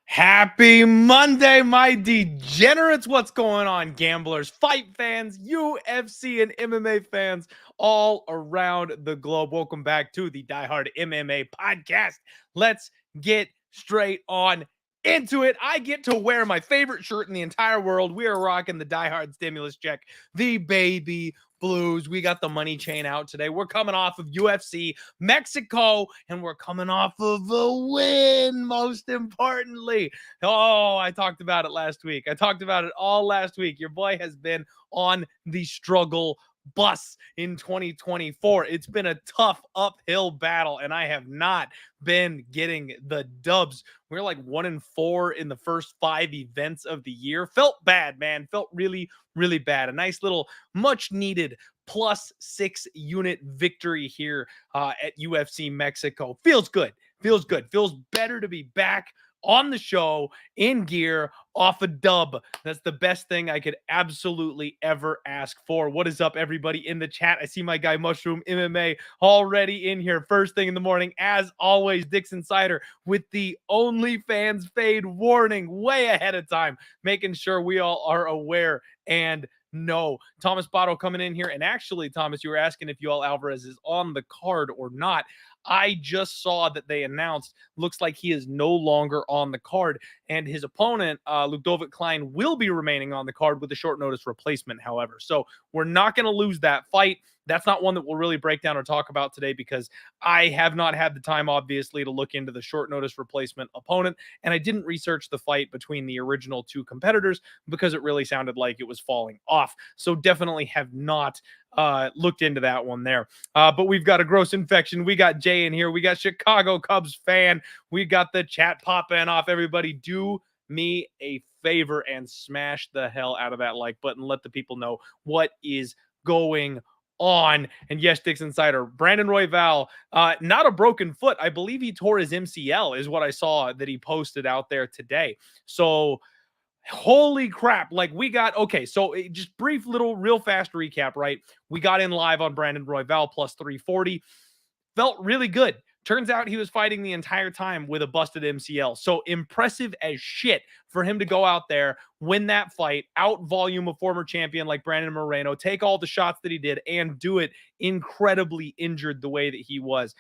Happy Monday, my degenerates. What's going on, gamblers, fight fans, UFC and MMA fans all around the globe? Welcome back to the Die Hard MMA podcast. Let's get straight on into it. I get to wear my favorite shirt in the entire world. We are rocking the Die Hard stimulus check, the baby blues. We got the money chain out today. We're coming off of UFC Mexico, and we're coming off of a win, most importantly. Oh, I talked about it last week. I talked about it all last week. Your boy has been on the struggle bus in 2024. It's been a tough uphill battle, and I have not been getting the dubs. We're like 1-4 in the first 5 events of the year. Felt bad, man. Felt really, really bad. A nice little much needed +6 unit victory here at UFC Mexico. Feels good. Feels good. Feels better to be back on the show in gear off a dub. That's the best thing I could absolutely ever ask for. What is up, everybody in the chat? I see my guy Mushroom MMA already in here first thing in the morning. As always, Dix Insider with the OnlyFans fade warning way ahead of time, making sure we all are aware and no. Thomas Botto coming in here. And actually, Thomas, you were asking if Yoel Alvarez is on the card or not. I just saw that they announced, looks like he is no longer on the card, and his opponent, Ludovic Klein, will be remaining on the card with a short notice replacement, however. So we're not going to lose that fight. That's not one that we'll really break down or talk about today because I have not had the time, obviously, to look into the short notice replacement opponent, and I didn't research the fight between the original two competitors because it really sounded like it was falling off. So definitely have not looked into that one there. But we've got a gross infection. We got Jay in here. We got Chicago Cubs fan. We got the chat popping off. Everybody do me a favor and smash the hell out of that like button. Let the people know what is going on. And yes, Dix Insider, Brandon Royval, not a broken foot. I believe he tore his MCL is what I saw that he posted out there today. So holy crap. Like we got, okay, so just brief little real fast recap, right? We got in live on Brandon Royval +340. Felt really good. Turns out he was fighting the entire time with a busted MCL. So impressive as shit for him to go out there, win that fight, out volume a former champion like Brandon Moreno, take all the shots that he did, and do it incredibly injured the way that he was.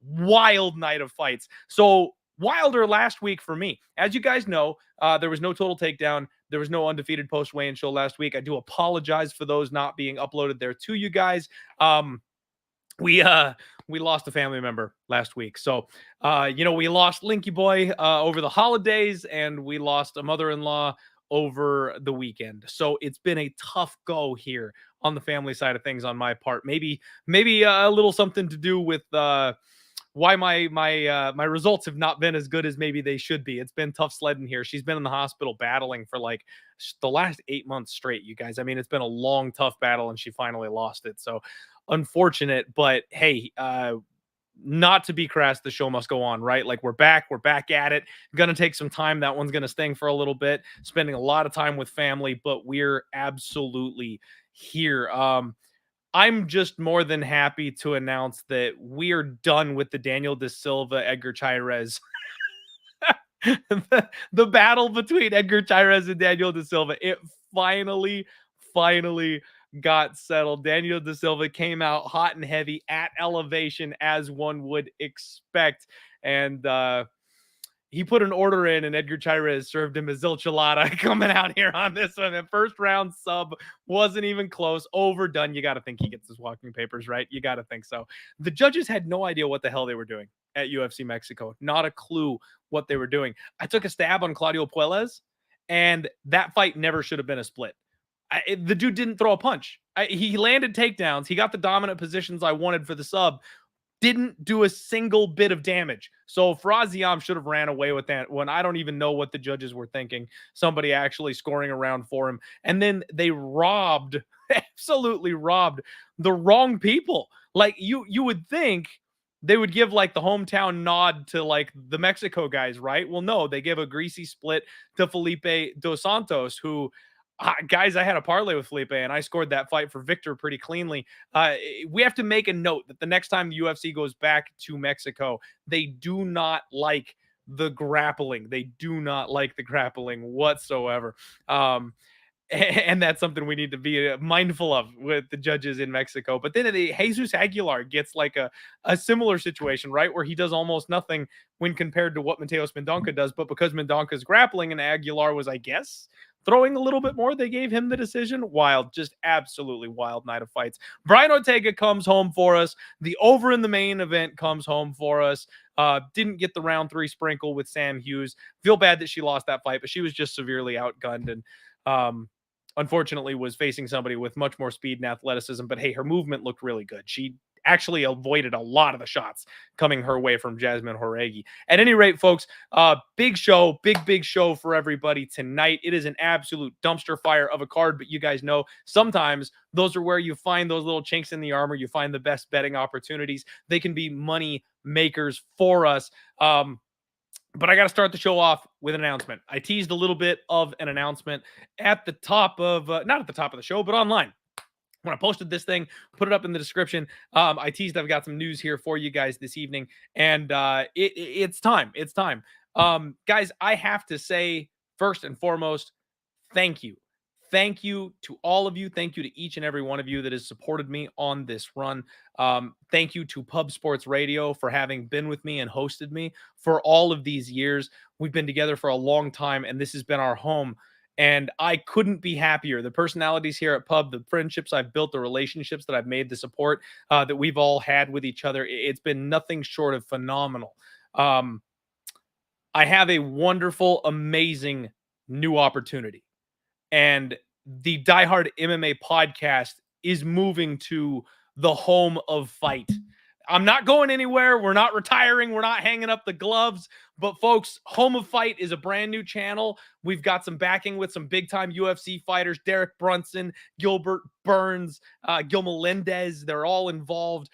Wild night of fights. So wilder last week for me. As you guys know, there was no total takedown. There was no undefeated post-weigh-in show last week. I do apologize for those not being uploaded there to you guys. We lost a family member last week. So, we lost Linky Boy over the holidays, and we lost a mother-in-law over the weekend. So it's been a tough go here on the family side of things on my part. Maybe a little something to do with why my results have not been as good as maybe they should be. It's been tough sledding here. She's been in the hospital battling for like the last 8 months straight, you guys. I mean, it's been a long, tough battle, and she finally lost it. So unfortunate, but hey, not to be crass, the show must go on, right? Like we're back at it. Gonna take some time. That one's gonna sting for a little bit, spending a lot of time with family, but we're absolutely here. I'm just more than happy to announce that we are done with the Daniel De Silva, Edgar Chairez. the battle between Edgar Chairez and Daniel De Silva. It finally got settled. Daniel De Silva came out hot and heavy at elevation, as one would expect. And he put an order in, and Edgar Chairez served him a Zilchalada coming out here on this one. The first round sub wasn't even close. Overdone. You got to think he gets his walking papers, right? You got to think so. The judges had no idea what the hell they were doing at UFC Mexico. Not a clue what they were doing. I took a stab on Claudio Puelles, And that fight never should have been a split. The dude didn't throw a punch. He landed takedowns. He got the dominant positions I wanted for the sub. Didn't do a single bit of damage. So Faraziam should have ran away with that when I don't even know what the judges were thinking. Somebody actually scoring around for him. And then they robbed, absolutely robbed the wrong people. Like you would think they would give like the hometown nod to like the Mexico guys, right? Well, no, they give a greasy split to Felipe Dos Santos, who guys, I had a parlay with Felipe and I scored that fight for Victor pretty cleanly. We have to make a note that the next time the UFC goes back to Mexico, they do not like the grappling. They do not like the grappling whatsoever. And that's something we need to be mindful of with the judges in Mexico. But then Jesus Aguilar gets like a similar situation, right? Where he does almost nothing when compared to what Mateus Mendonca does. But because Mendonca's grappling and Aguilar was, I guess, throwing a little bit more, they gave him the decision. Wild, just absolutely wild night of fights. Brian Ortega comes home for us. The over in the main event comes home for us. Didn't get the round 3 sprinkle with Sam Hughes. Feel bad that she lost that fight, but she was just severely outgunned and unfortunately was facing somebody with much more speed and athleticism. But hey, her movement looked really good. She actually avoided a lot of the shots coming her way from Jasmine Horegi. At any rate, folks, big show, big show for everybody tonight. It is an absolute dumpster fire of a card, but you guys know sometimes those are where you find those little chinks in the armor. You find the best betting opportunities. They can be money makers for us. But I got to start the show off with an announcement. I teased a little bit of an announcement at the top of, not at the top of the show, but online. When I posted this thing, put it up in the description. I teased I've got some news here for you guys this evening, and it's time. It's time. Guys, I have to say, first and foremost, thank you. Thank you to all of you. Thank you to each and every one of you that has supported me on this run. Thank you to Pub Sports Radio for having been with me and hosted me for all of these years. We've been together for a long time, and this has been our home. And I couldn't be happier. The personalities here at Pub, the friendships I've built, the relationships that I've made, the support that we've all had with each other, it's been nothing short of phenomenal. I have a wonderful, amazing new opportunity. And the Die Hard MMA podcast is moving to the home of fight. I'm not going anywhere. We're not retiring. We're not hanging up the gloves. But folks, Home of Fight is a brand new channel. We've got some backing with some big-time UFC fighters, Derek Brunson, Gilbert Burns, Gil Melendez. They're all involved.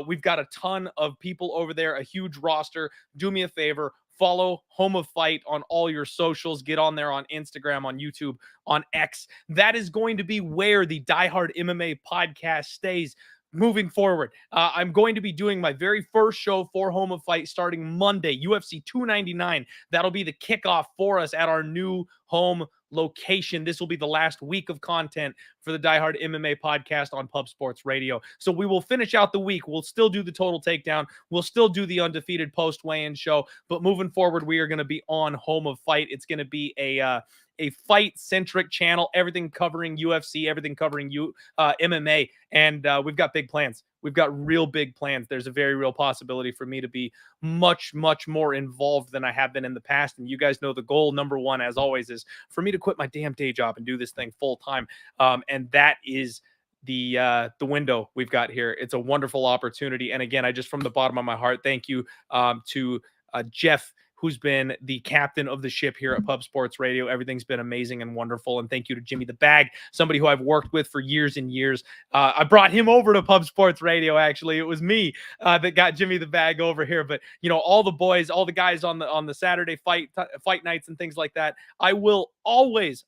We've got a ton of people over there, a huge roster. Do me a favor. Follow Home of Fight on all your socials. Get on there on Instagram, on YouTube, on X. That is going to be where the Die Hard MMA podcast stays moving forward. I'm going to be doing my very first show for Home of Fight starting Monday, UFC 299. That'll be the kickoff for us at our new home location. This will be the last week of content for the Die Hard MMA podcast on Pub Sports Radio. So we will finish out the week. We'll still do the Total Takedown. We'll still do the Undefeated post weigh-in show. But moving forward, we are going to be on Home of Fight. It's going to be a fight-centric channel, everything covering UFC, everything covering MMA, and we've got big plans. We've got real big plans. There's a very real possibility for me to be much, much more involved than I have been in the past, and you guys know the goal, number one, as always, is for me to quit my damn day job and do this thing full-time, and that is the window we've got here. It's a wonderful opportunity, and again, I just from the bottom of my heart, thank you to Jeff, who's been the captain of the ship here at Pub Sports Radio. Everything's been amazing and wonderful. And thank you to Jimmy the Bag, somebody who I've worked with for years and years. I brought him over to Pub Sports Radio, actually. It was me that got Jimmy the Bag over here. But, you know, all the boys, all the guys on the Saturday fight nights and things like that, I will always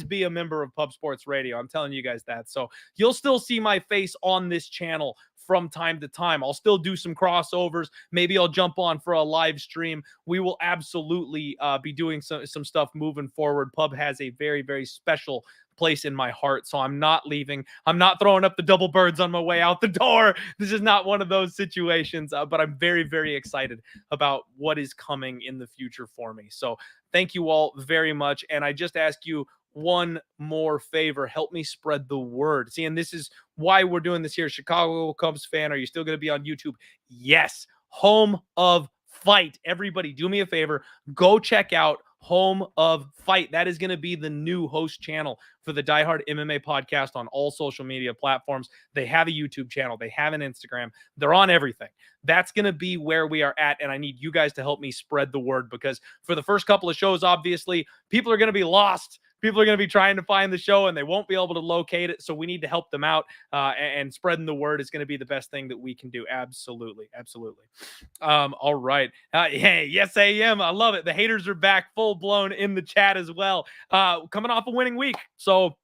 be a member of Pub Sports Radio. I'm telling you guys that. So you'll still see my face on this channel from time to time. I'll still do some crossovers. Maybe I'll jump on for a live stream. We will absolutely be doing some stuff moving forward. Pub has a very, very special place in my heart, so I'm not leaving. I'm not throwing up the double birds on my way out the door. This is not one of those situations, but I'm very, very excited about what is coming in the future for me. So thank you all very much, and I just ask you one more favor. Help me spread the word. See, and this is why we're doing this here. Chicago Cubs fan, are you still going to be on YouTube? Yes. Home of Fight. Everybody, do me a favor. Go check out Home of Fight. That is going to be the new host channel for the Die Hard MMA podcast on all social media platforms. They have a YouTube channel. They have an Instagram. They're on everything. That's going to be where we are at, and I need you guys to help me spread the word, because for the first couple of shows, obviously, people are going to be lost. People are going to be trying to find the show, and they won't be able to locate it, so we need to help them out, and spreading the word is going to be the best thing that we can do. Absolutely. Absolutely. All right. Hey, yes, I am. I love it. The haters are back full-blown in the chat as well. Coming off a winning week, so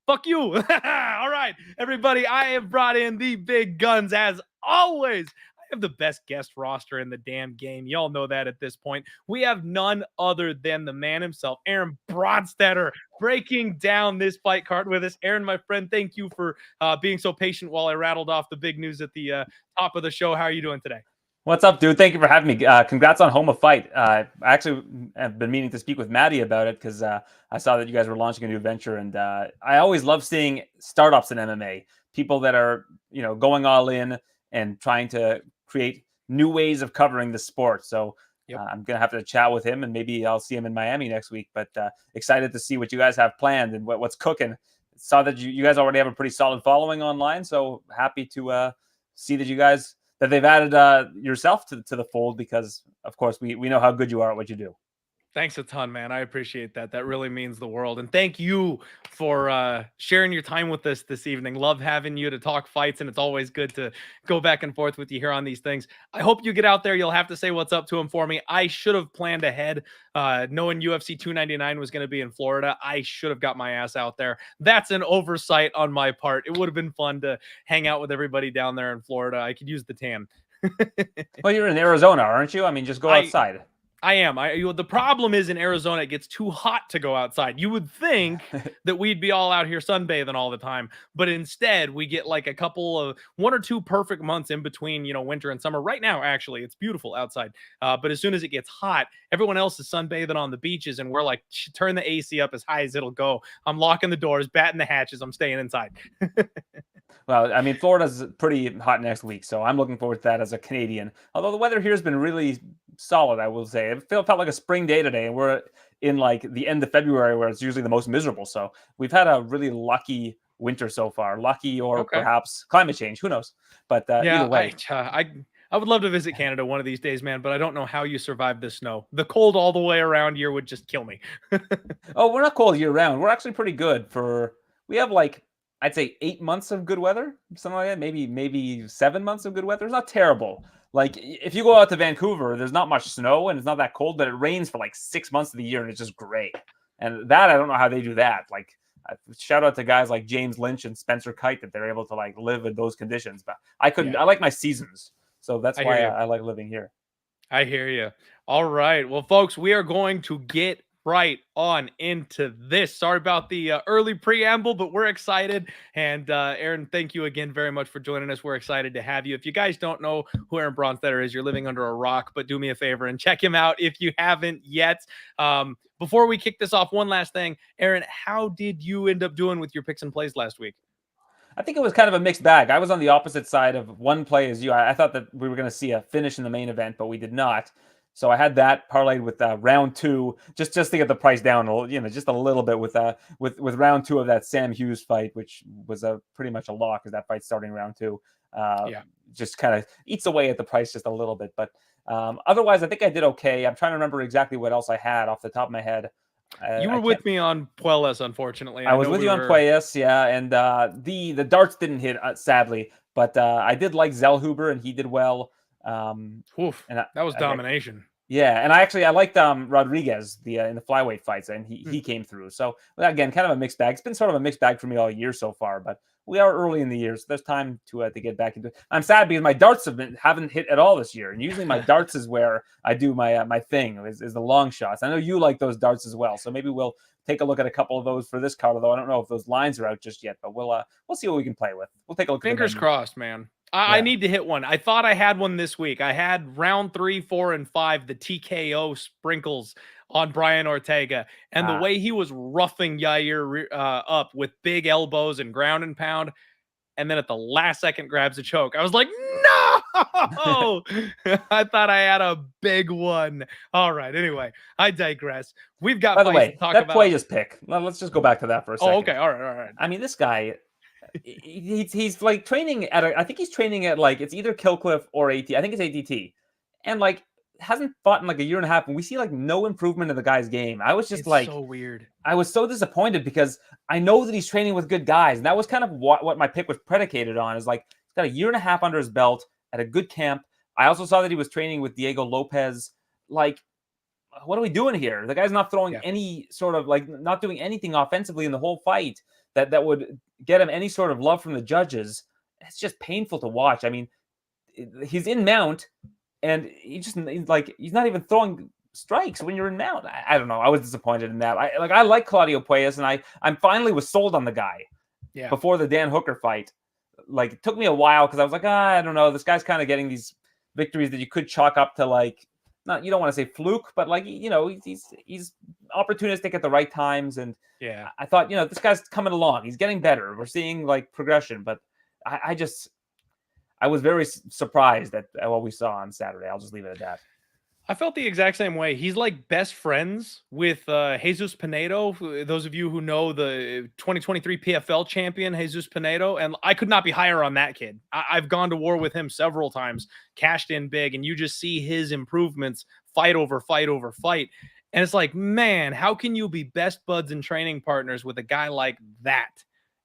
fuck you. All right, everybody, I have brought in the big guns as always. I have the best guest roster in the damn game. Y'all know that at this point. We have none other than the man himself, Aaron Bronstetter, breaking down this fight card with us. Aaron, my friend, thank you for being so patient while I rattled off the big news at the top of the show. How are you doing today? What's up, dude? Thank you for having me. Congrats on Home of Fight. I actually have been meaning to speak with Maddie about it because I saw that you guys were launching a new venture, and I always love seeing startups in MMA, people that are going all in and trying to create new ways of covering the sport. So I'm gonna have to chat with him, and maybe I'll see him in Miami next week. But excited to see what you guys have planned and what's cooking. Saw that you guys already have a pretty solid following online, so happy to see that you guys. That they've added yourself to the fold, because, of course, we know how good you are at what you do. Thanks a ton, man. I appreciate that. That really means the world. And thank you for sharing your time with us this evening. Love having you to talk fights, and it's always good to go back and forth with you here on these things. I hope you get out there. You'll have to say what's up to him for me. I should have planned ahead, knowing UFC 299 was going to be in Florida. I should have got my ass out there. That's an oversight on my part. It would have been fun to hang out with everybody down there in Florida. I could use the tan. Well, you're in Arizona, aren't you? I mean, just go outside. I am. The problem is in Arizona, it gets too hot to go outside. You would think that we'd be all out here sunbathing all the time, but instead we get like one or two perfect months in between, winter and summer. Right now, actually, it's beautiful outside. But as soon as it gets hot, everyone else is sunbathing on the beaches, and we're like, turn the AC up as high as it'll go. I'm locking the doors, batting the hatches. I'm staying inside. Well, I mean, Florida's pretty hot next week, so I'm looking forward to that as a Canadian. Although the weather here has been really solid, I will say. It felt like a spring day today, and we're in like the end of February, where it's usually the most miserable. So we've had a really lucky winter so far. Lucky, or perhaps climate change. Who knows? But either way. I would love to visit Canada one of these days, man, but I don't know how you survive the snow. The cold all the way around here would just kill me. Oh, we're not cold year round. We're actually pretty good we have like, I'd say 8 months of good weather, something like that. Maybe 7 months of good weather. It's not terrible. Like if you go out to Vancouver, there's not much snow and it's not that cold, but it rains for like 6 months of the year and it's just great. And that, I don't know how they do that. Like shout out to guys like James Lynch and Spencer Kite that they're able to like live in those conditions. But I couldn't. Yeah. I like my seasons, so that's why I like living here. I hear you. All right, well, folks, we are going to get right on into this. Sorry about the early preamble, but we're excited. And Aaron, thank you again very much for joining us. We're excited to have you. If you guys don't know who Aaron Bronstetter is, you're living under a rock, but do me a favor and check him out if you haven't yet. Before we kick this off, one last thing. Aaron, how did you end up doing with your picks and plays last week? I think it was kind of a mixed bag. I was on the opposite side of one play as you. I thought that we were going to see a finish in the main event, but we did not. So I had that parlayed with round two, just to get the price down, just a little bit with round two of that Sam Hughes fight, which was pretty much a lock because that fight's starting round two. Just kind of eats away at the price just a little bit. But otherwise, I think I did okay. I'm trying to remember exactly what else I had off the top of my head. You were with me on Puelles, unfortunately. I was with you on Puelles, yeah, and the darts didn't hit, sadly, but I did like Zellhuber, and he did well. And that was domination. And I liked Rodriguez in the flyweight fights, and he came through. So again, kind of a mixed bag. It's been sort of a mixed bag for me all year so far, but we are early in the year, so there's time to get back into it. I'm sad because my darts haven't hit at all this year, and usually my darts is where I do my thing is the long shots. I know you like those darts as well, so maybe we'll take a look at a couple of those for this card. Although I don't know if those lines are out just yet, but we'll see what we can play with. We'll take a look. Fingers crossed, man. I need to hit one. I thought I had one this week. I had round 3, 4, and 5, the TKO sprinkles on Brian Ortega. And the way he was roughing Yair up with big elbows and ground and pound, and then at the last second grabs a choke. I was like, no! I thought I had a big one. All right. Anyway, I digress. We've got By the fights to way, talk that about. Cuellar's pick. Let's just go back to that for a Oh, second. okay. All right. All right. I mean, this guy, he's like training at I think he's training at like, it's either Killcliff or AT. I think it's ATT. And like, hasn't fought in like a year and a half. And we see like no improvement in the guy's game. I was just It's like, so weird. I was so disappointed because I know that he's training with good guys. And that was kind of what my pick was predicated on, is like, he's got a year and a half under his belt at a good camp. I also saw that he was training with Diego Lopez. Like, what are we doing here? The guy's not throwing any sort of, like, not doing anything offensively in the whole fight that would get him any sort of love from the judges. It's just painful to watch. I mean, he's in mount, and he's not even throwing strikes when you're in mount. I don't know. I was disappointed in that. I like Claudio Puelles, and I'm finally was sold on the guy before the Dan Hooker fight. Like, it took me a while because I was like, I don't know. This guy's kind of getting these victories that you could chalk up to, like, not, you don't want to say fluke, but like, you know, he's opportunistic at the right times. And I thought, you know, this guy's coming along. He's getting better. We're seeing like progression, but I was very surprised at what we saw on Saturday. I'll just leave it at that. I felt the exact same way. He's like best friends with Jesus Pinedo. Those of you who know the 2023 PFL champion, Jesus Pinedo, and I could not be higher on that kid. I've gone to war with him several times, cashed in big, and you just see his improvements fight over fight over fight. And it's like, man, how can you be best buds and training partners with a guy like that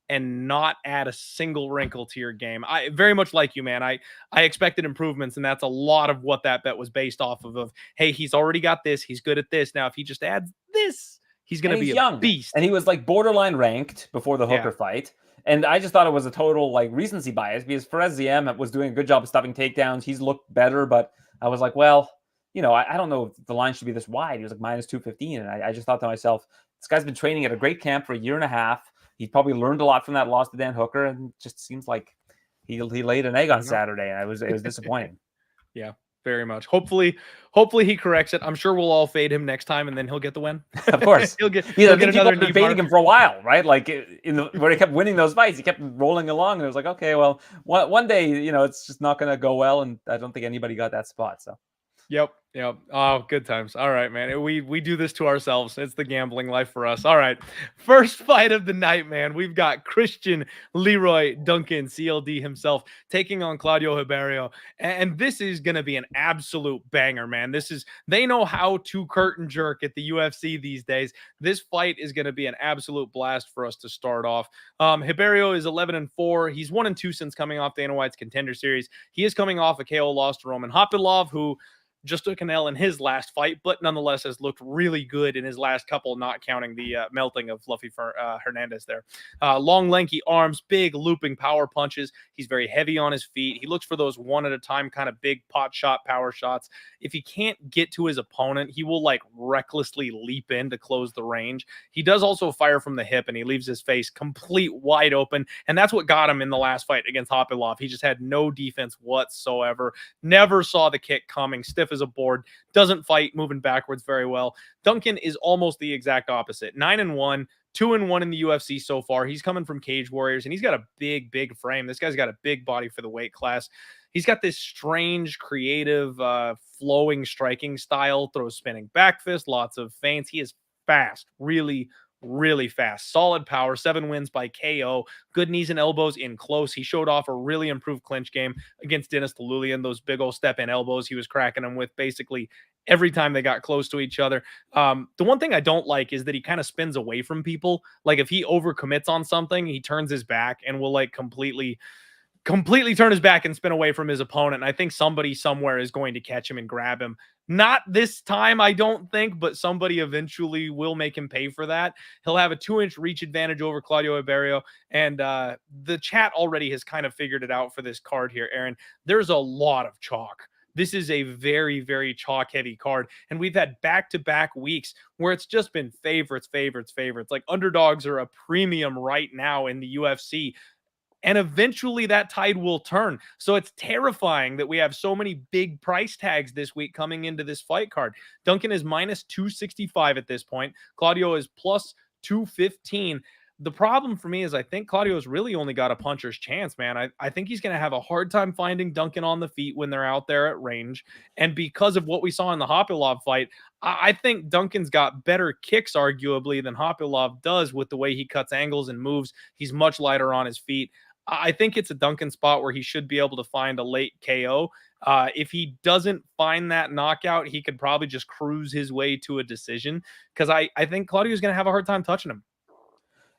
and not add a single wrinkle to your game? I very much like you, man. I expected improvements, and that's a lot of what that bet was based off of. Hey, he's already got this. He's good at this. Now, if he just adds this, he's going to be a beast. And he was like borderline ranked before the Hooker fight. And I just thought it was a total like recency bias, because Fares Ziem was doing a good job of stopping takedowns. He's looked better, but I was like, well, you know, I don't know if the line should be this wide. He was like minus 215. And I just thought to myself, this guy's been training at a great camp for a year and a half. He probably learned a lot from that loss to Dan Hooker, and just seems like he laid an egg on Saturday, and it was disappointing. Yeah, very much. Hopefully he corrects it. I'm sure we'll all fade him next time, and then he'll get the win. Of course, he'll get another. People fading him for a while, right? Like where he kept winning those fights, he kept rolling along, and it was like, okay, well, one day, you know, it's just not going to go well, and I don't think anybody got that spot. So. Yep. Oh, good times. All right, man. We do this to ourselves. It's the gambling life for us. All right. First fight of the night, man. We've got Christian Leroy Duncan, CLD himself, taking on Claudio Ribeiro. And this is going to be an absolute banger, man. They know how to curtain jerk at the UFC these days. This fight is going to be an absolute blast for us to start off. Ribeiro is 11-4. He's 1-2 since coming off Dana White's Contender Series. He is coming off a KO loss to Roman Hopilov, who just took an L in his last fight, but nonetheless has looked really good in his last couple, not counting the melting of Fluffy Hernandez there. Long, lanky arms, big looping power punches. He's very heavy on his feet. He looks for those one at a time kind of big pot shot power shots. If he can't get to his opponent, he will like recklessly leap in to close the range. He does also fire from the hip, and he leaves his face complete wide open, and that's what got him in the last fight against Hopilov. He just had no defense whatsoever. Never saw the kick coming. Stiff as a board, doesn't fight moving backwards very well. Duncan is almost the exact opposite. 9-1, 2-1 in the UFC so far. He's coming from Cage Warriors, and he's got a big frame. This guy's got a big body for the weight class. He's got this strange, creative, flowing striking style, throws spinning back fist, lots of feints. He is fast, really fast. Solid power, 7 wins by KO. Good knees and elbows in close. He showed off a really improved clinch game against Dennis Talulian. Those big old step-in elbows he was cracking them with basically every time they got close to each other. The one thing I don't like is that he kind of spins away from people. Like, if he overcommits on something, he turns his back and will like completely turn his back and spin away from his opponent. And I think somebody somewhere is going to catch him and grab him. Not this time, I don't think, but somebody eventually will make him pay for that. He'll have a 2-inch reach advantage over Claudio Ribeiro. And the chat already has kind of figured it out for this card here, Aaron. There's a lot of chalk. This is a very chalk heavy card. And we've had back-to-back weeks where it's just been favorites. Like, underdogs are a premium right now in the UFC. And eventually that tide will turn. So it's terrifying that we have so many big price tags this week coming into this fight card. Duncan is minus 265 at this point. Claudio is plus 215. The problem for me is I think Claudio's really only got a puncher's chance, man. I think he's going to have a hard time finding Duncan on the feet when they're out there at range. And because of what we saw in the Hopilov fight, I think Duncan's got better kicks, arguably, than Hopilov does with the way he cuts angles and moves. He's much lighter on his feet. I think it's a Duncan spot where he should be able to find a late KO. If he doesn't find that knockout, he could probably just cruise his way to a decision, because I think Claudio's going to have a hard time touching him.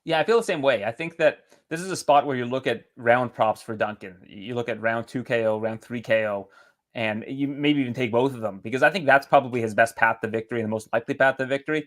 Yeah, I feel the same way. I think that this is a spot where you look at round props for Duncan. You look at round 2 KO, round 3 KO, and you maybe even take both of them, because I think that's probably his best path to victory and the most likely path to victory.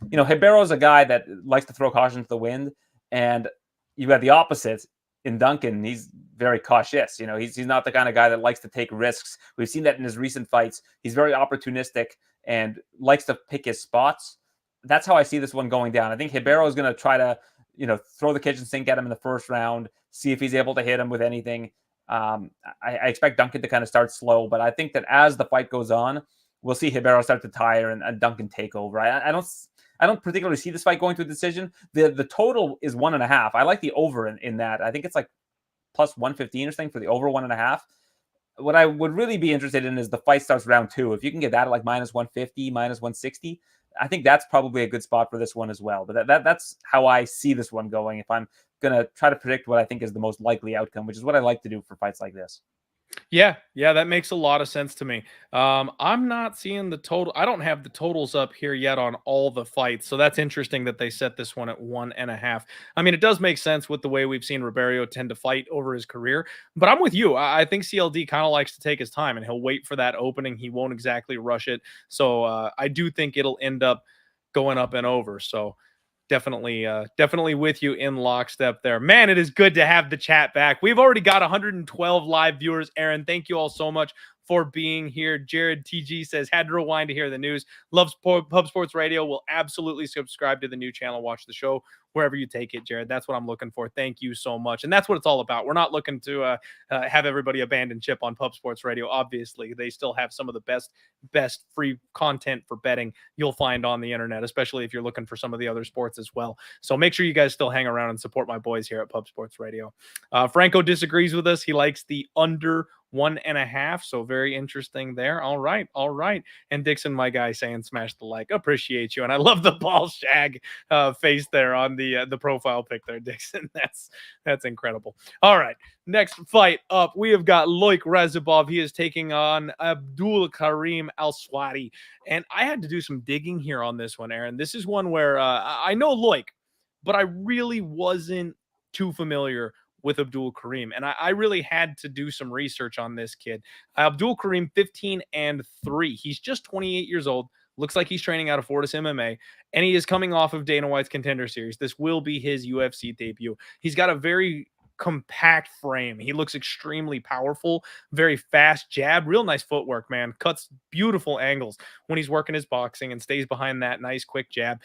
You know, Ribeiro is a guy that likes to throw caution to the wind, and you have the opposite in Duncan. He's very cautious. You know, he's not the kind of guy that likes to take risks. We've seen that in his recent fights. He's very opportunistic and likes to pick his spots. That's how I see this one going down. I think Ribeiro is going to try to, you know, throw the kitchen sink at him in the first round, see if he's able to hit him with anything. I expect Duncan to kind of start slow, but I think that as the fight goes on, we'll see Ribeiro start to tire and Duncan take over. I don't particularly see this fight going to a decision. The total is 1.5. I like the over in that. I think it's like plus 115 or something for the over 1.5. What I would really be interested in is the fight starts round 2. If you can get that at like minus 150, minus 160, I think that's probably a good spot for this one as well. But that's how I see this one going if I'm going to try to predict what I think is the most likely outcome, which is what I like to do for fights like this. Yeah, that makes a lot of sense to me. I'm not seeing the total. I don't have the totals up here yet on all the fights, so that's interesting that they set this one at 1.5. I mean, it does make sense with the way we've seen Ribeiro tend to fight over his career, but I'm with you. I think CLD kind of likes to take his time, and he'll wait for that opening. He won't exactly rush it, so I do think it'll end up going up and over. So definitely with you in lockstep there. Man, it is good to have the chat back. We've already got 112 live viewers. Aaron, thank you all so much for being here. Jared TG says, had to rewind to hear the news. Loves Pub Sports Radio. Will absolutely subscribe to the new channel. Watch the show wherever you take it, Jared. That's what I'm looking for. Thank you so much. And that's what it's all about. We're not looking to have everybody abandon ship on Pub Sports Radio. Obviously, they still have some of the best free content for betting you'll find on the internet, especially if you're looking for some of the other sports as well. So make sure you guys still hang around and support my boys here at Pub Sports Radio. Franco disagrees with us. He likes the under 1.5. So very interesting there. All right. And Dixon, my guy, saying smash the like. Appreciate you. And I love the ball shag face there on the profile pic there, Dixon. That's incredible. All right. Next fight up, we have got Loik Radzhabov. He is taking on Abdul-Kareem Al-Selwady. And I had to do some digging here on this one, Aaron. This is one where I know Loik, but I really wasn't too familiar with Abdul-Kareem. And I really had to do some research on this kid. Abdul-Kareem, 15-3. He's just 28 years old. Looks like he's training out of Fortis MMA, and he is coming off of Dana White's Contender Series. This will be his UFC debut. He's got a very compact frame. He looks extremely powerful, very fast jab, real nice footwork, man. Cuts beautiful angles when he's working his boxing and stays behind that nice quick jab.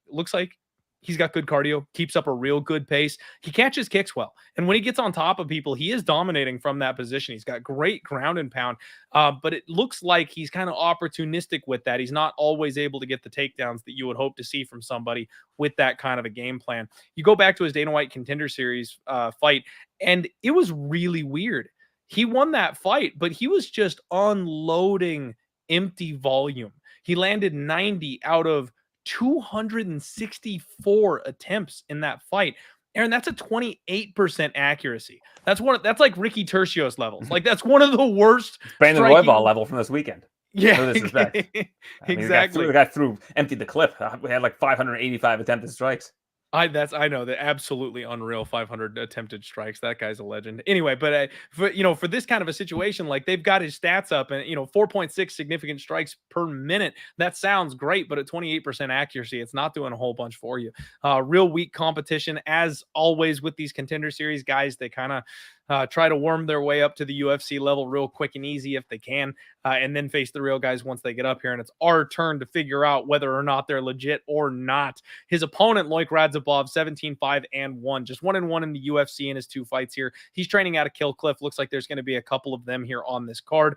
Looks like he's got good cardio, keeps up a real good pace. He catches kicks well. And when he gets on top of people, he is dominating from that position. He's got great ground and pound, but it looks like he's kind of opportunistic with that. He's not always able to get the takedowns that you would hope to see from somebody with that kind of a game plan. You go back to his Dana White Contender Series fight, and it was really weird. He won that fight, but he was just unloading empty volume. He landed 90 out of 264 attempts in that fight. Aaron, that's a 28% accuracy. That's like Ricky Turcios levels. Like, that's one of the worst. Brandon Roybal level from this weekend. Yeah, no disrespect. Exactly. The guy emptied the clip. We had like 585 attempted strikes. I know that absolutely unreal 500 attempted strikes. That guy's a legend. Anyway, but for this kind of a situation, like, they've got his stats up, and 4.6 significant strikes per minute. That sounds great, but at 28% accuracy, it's not doing a whole bunch for you. Real weak competition, as always with these Contender Series guys. They kind of try to worm their way up to the UFC level real quick and easy if they can, and then face the real guys once they get up here. And it's our turn to figure out whether or not they're legit or not. His opponent, Loik Radzhabov, 17-5-1, just 1-1 in the UFC in his 2 fights here. He's training out of Kill Cliff. Looks like there's going to be a couple of them here on this card.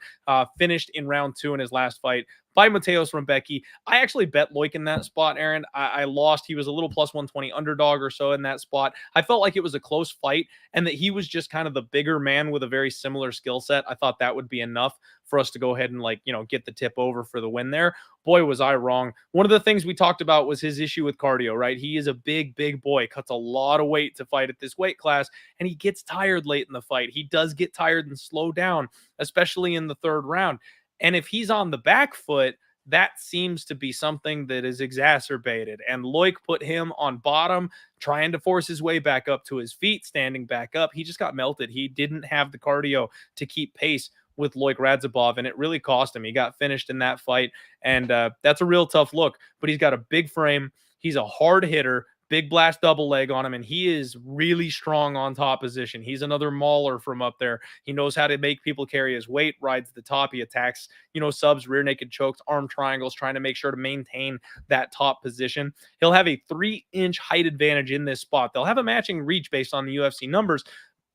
Finished in round 2 in his last fight by Mateusz Rebecki. I actually bet Loik in that spot, Aaron. I lost. He was a little plus 120 underdog or so in that spot. I felt like it was a close fight and that he was just kind of the bigger man with a very similar skill set. I thought that would be enough for us to go ahead and, like, you know, get the tip over for the win there. Boy, was I wrong. One of the things we talked about was his issue with cardio, right? He is a big, big boy, cuts a lot of weight to fight at this weight class, and he gets tired late in the fight. He does get tired and slow down, especially in the third round. And if he's on the back foot, that seems to be something that is exacerbated. And Loik put him on bottom, trying to force his way back up to his feet, standing back up. He just got melted. He didn't have the cardio to keep pace with Loik Radzhabov, and it really cost him. He got finished in that fight, and that's a real tough look. But he's got a big frame. He's a hard hitter. Big blast double leg on him, and he is really strong on top position. He's another mauler from up there. He knows how to make people carry his weight, rides the top. He attacks, you know, subs, rear naked chokes, arm triangles, trying to make sure to maintain that top position. He'll have a 3-inch height advantage in this spot. They'll have a matching reach based on the UFC numbers,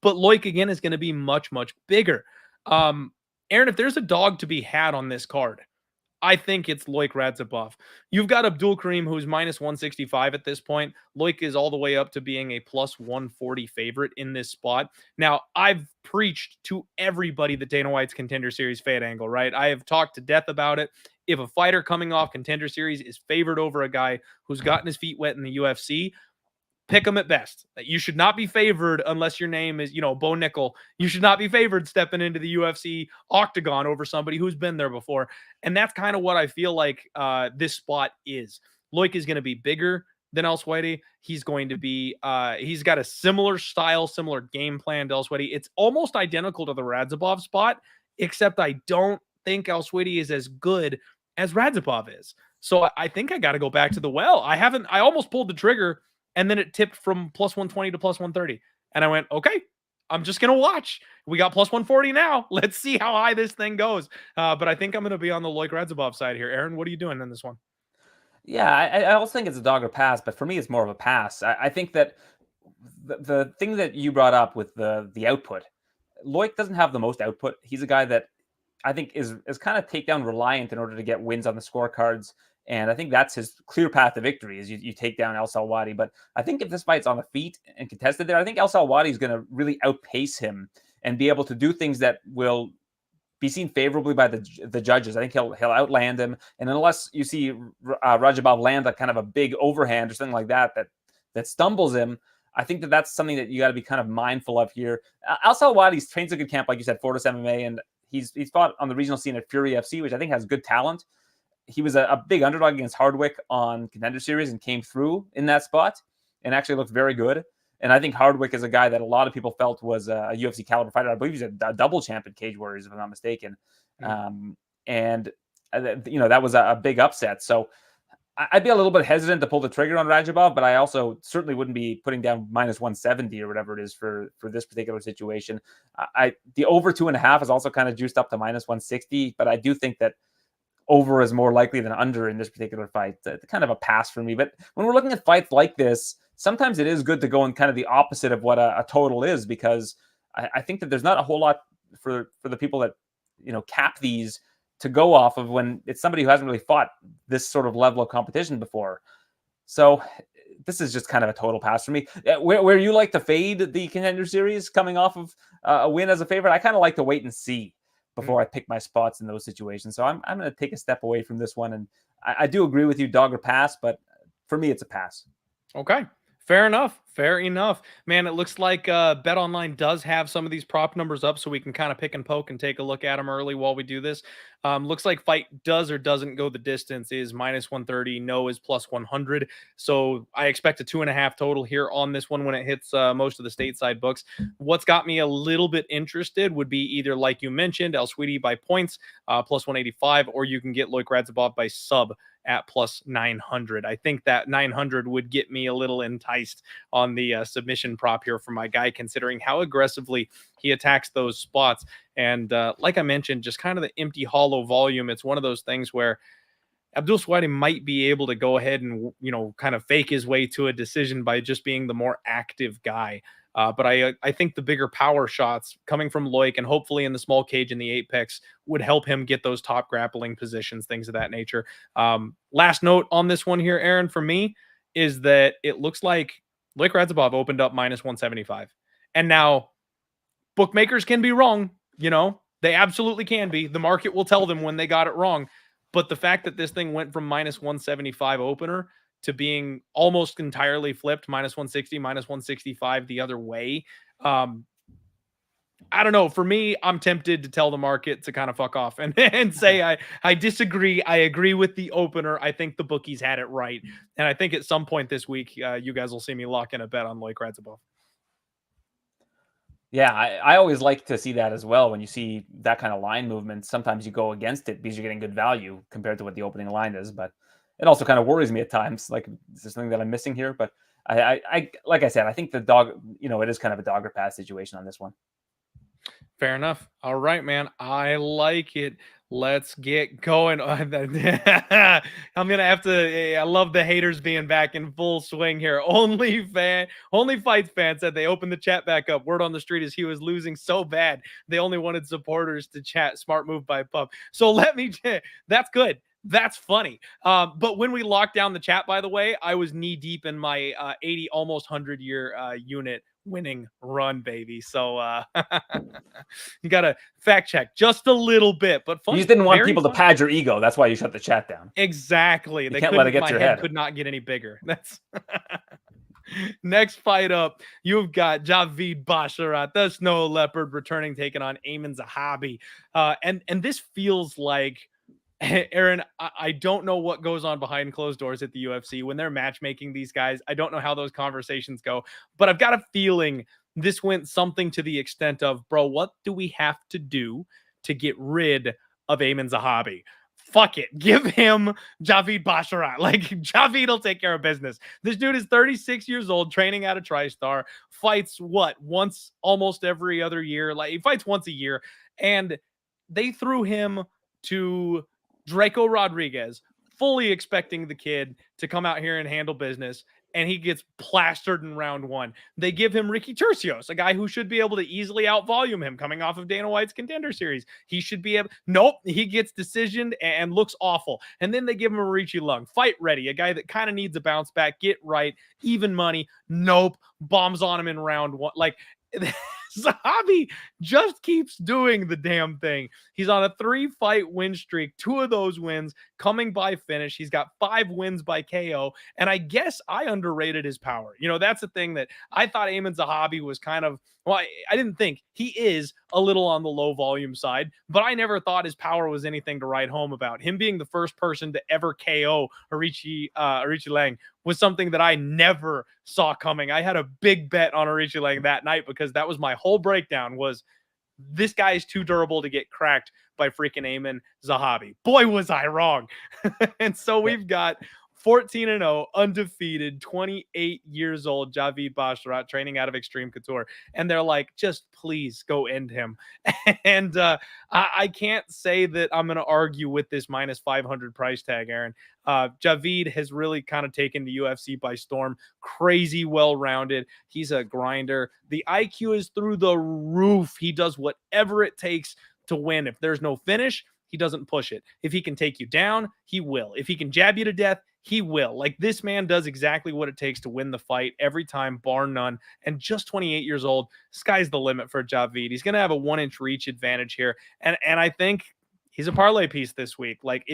but Loik, again, is going to be much, much bigger. Aaron, if there's a dog to be had on this card, I think it's Loik Radzhabov. You've got Abdul-Kareem, who's minus 165 at this point. Loik is all the way up to being a plus 140 favorite in this spot. Now, I've preached to everybody the Dana White's Contender Series fade angle, right? I have talked to death about it. If a fighter coming off Contender Series is favored over a guy who's gotten his feet wet in the UFC, pick them at best. You should not be favored unless your name is, you know, Bo Nickel. You should not be favored stepping into the UFC octagon over somebody who's been there before. And that's kind of what I feel like this spot is. Loik is going to be bigger than Al-Selwady. He's going to be, he's got a similar style, similar game plan to Al-Selwady. It's almost identical to the Radzhabov spot, except I don't think Al-Selwady is as good as Radzhabov is. So I think I got to go back to the well. I almost pulled the trigger, and then it tipped from plus 120 to plus 130. And I went, okay, I'm just going to watch. We got plus 140 now. Let's see how high this thing goes. But I think I'm going to be on the Loik Radzhabov side here. Aaron, what are you doing in this one? Yeah, I also think it's a dog or pass, but for me, it's more of a pass. I think that the thing that you brought up with the output, Loik doesn't have the most output. He's a guy that I think is kind of takedown reliant in order to get wins on the scorecards. And I think that's his clear path to victory is you take down Al-Selwady. But I think if this fight's on the feet and contested there, I think Al-Selwady is going to really outpace him and be able to do things that will be seen favorably by the judges. I think he'll outland him. And unless you see Radzhabov land a kind of a big overhand or something like that stumbles him, I think that's something that you got to be kind of mindful of here. Al-Selwady trains a good camp, like you said, Fortis MMA, and he's fought on the regional scene at Fury FC, which I think has good talent. He was a big underdog against Hardwick on Contender Series and came through in that spot and actually looked very good. And I think Hardwick is a guy that a lot of people felt was a UFC caliber fighter. I believe he's a double champ in Cage Warriors, if I'm not mistaken. And that was a big upset. So I'd be a little bit hesitant to pull the trigger on Radzhabov, but I also certainly wouldn't be putting down minus 170 or whatever it is for this particular situation. The over 2.5 is also kind of juiced up to minus 160, but I do think that over is more likely than under in this particular fight. Kind of a pass for me. But when we're looking at fights like this, sometimes it is good to go in kind of the opposite of what a total is, because I think that there's not a whole lot for the people that, cap these to go off of when it's somebody who hasn't really fought this sort of level of competition before. So this is just kind of a total pass for me. Where you like to fade the Contender Series coming off of a win as a favorite, I kind of like to wait and see before I pick my spots in those situations. So I'm going to take a step away from this one. And I do agree with you, dog or pass, but for me, it's a pass. Okay. Fair enough. Fair enough. Man, it looks like BetOnline does have some of these prop numbers up so we can kind of pick and poke and take a look at them early while we do this. Looks like fight does or doesn't go the distance is minus 130. No is plus 100. So I expect a 2.5 total here on this one when it hits most of the stateside books. What's got me a little bit interested would be either, like you mentioned, Al-Selwady by points, plus 185, or you can get Loik Radzhabov by sub at plus 900. I think that 900 would get me a little enticed on the submission prop here for my guy, considering how aggressively he attacks those spots. And like I mentioned, just kind of the empty, hollow volume. It's one of those things where Abdul-Selwady might be able to go ahead and, kind of fake his way to a decision by just being the more active guy. But I think the bigger power shots coming from Loik and hopefully in the small cage in the apex would help him get those top grappling positions, things of that nature. Last note on this one here, Aaron, for me, is that it looks like Loik Radzhabov opened up minus 175. And now bookmakers can be wrong, they absolutely can be. The market will tell them when they got it wrong. But the fact that this thing went from minus 175 opener to being almost entirely flipped, minus 160, minus 165 the other way. I don't know. For me, I'm tempted to tell the market to kind of fuck off and say I disagree. I agree with the opener. I think the bookies had it right. And I think at some point this week, you guys will see me lock in a bet on Loik Radzhabov. Yeah, I always like to see that as well. When you see that kind of line movement, sometimes you go against it because you're getting good value compared to what the opening line is. But it also kind of worries me at times. Like, is there something that I'm missing here? But I like I said, I think the dog, it is kind of a dog or pass situation on this one. Fair enough. All right, man. I like it. Let's get going. I'm going to have to. I love the haters being back in full swing here. Only Fights fan said they opened the chat back up. Word on the street is he was losing so bad. They only wanted supporters to chat. Smart move by Pup. So that's good. That's funny. But when we locked down the chat, by the way, I was knee deep in my 80, almost 100-year unit winning run, baby. So you got to fact check just a little bit, but fun. You just didn't want people to pad your ego. That's why you shut the chat down. Exactly. They can't let it get to your head. Could not get any bigger. That's next fight up. You've got Javid Basharat, the Snow Leopard, returning, taking on Aiemann Zahabi. And this feels like, Aaron, I don't know what goes on behind closed doors at the UFC when they're matchmaking these guys. I don't know how those conversations go, but I've got a feeling this went something to the extent of, bro, what do we have to do to get rid of Aiemann Zahabi? Fuck it. Give him Javid Basharat. Like, Javid will take care of business. This dude is 36 years old, training out of TriStar, fights once almost every other year. Like, he fights once a year. And they threw him to Draco Rodriguez, fully expecting the kid to come out here and handle business, and he gets plastered in round one. They give him Ricky Turcios, a guy who should be able to easily outvolume him coming off of Dana White's Contender Series. He should be able... Nope, he gets decisioned and looks awful. And then they give him a Richie Lung, fight ready, a guy that kind of needs a bounce back, get right, even money. Nope, bombs on him in round one. Like... Zahabi just keeps doing the damn thing. He's on a 3-fight win streak. 2 of those wins coming by finish. He's got 5 wins by KO. And I guess I underrated his power. That's the thing that I thought Aiemann Zahabi was kind of, well, I didn't think. He is a little on the low volume side, but I never thought his power was anything to write home about. Him being the first person to ever KO Richie Lang was something that I never saw coming. I had a big bet on Richie Lang that night because that was my whole breakdown was this guy is too durable to get cracked by freaking Aiemann Zahabi. Boy, was I wrong. And so we've got 14-0, undefeated, 28 years old, Javid Basharat, training out of Extreme Couture. And they're like, just please go end him. And I can't say that I'm going to argue with this minus 500 price tag, Aaron. Javid has really kind of taken the UFC by storm. Crazy well-rounded. He's a grinder. The IQ is through the roof. He does whatever it takes to win. If there's no finish, he doesn't push it. If he can take you down, he will. If he can jab you to death, he will. Like, this man does exactly what it takes to win the fight every time, bar none. And just 28 years old, sky's the limit for Javid. He's going to have a 1-inch reach advantage here. And I think he's a parlay piece this week. Like,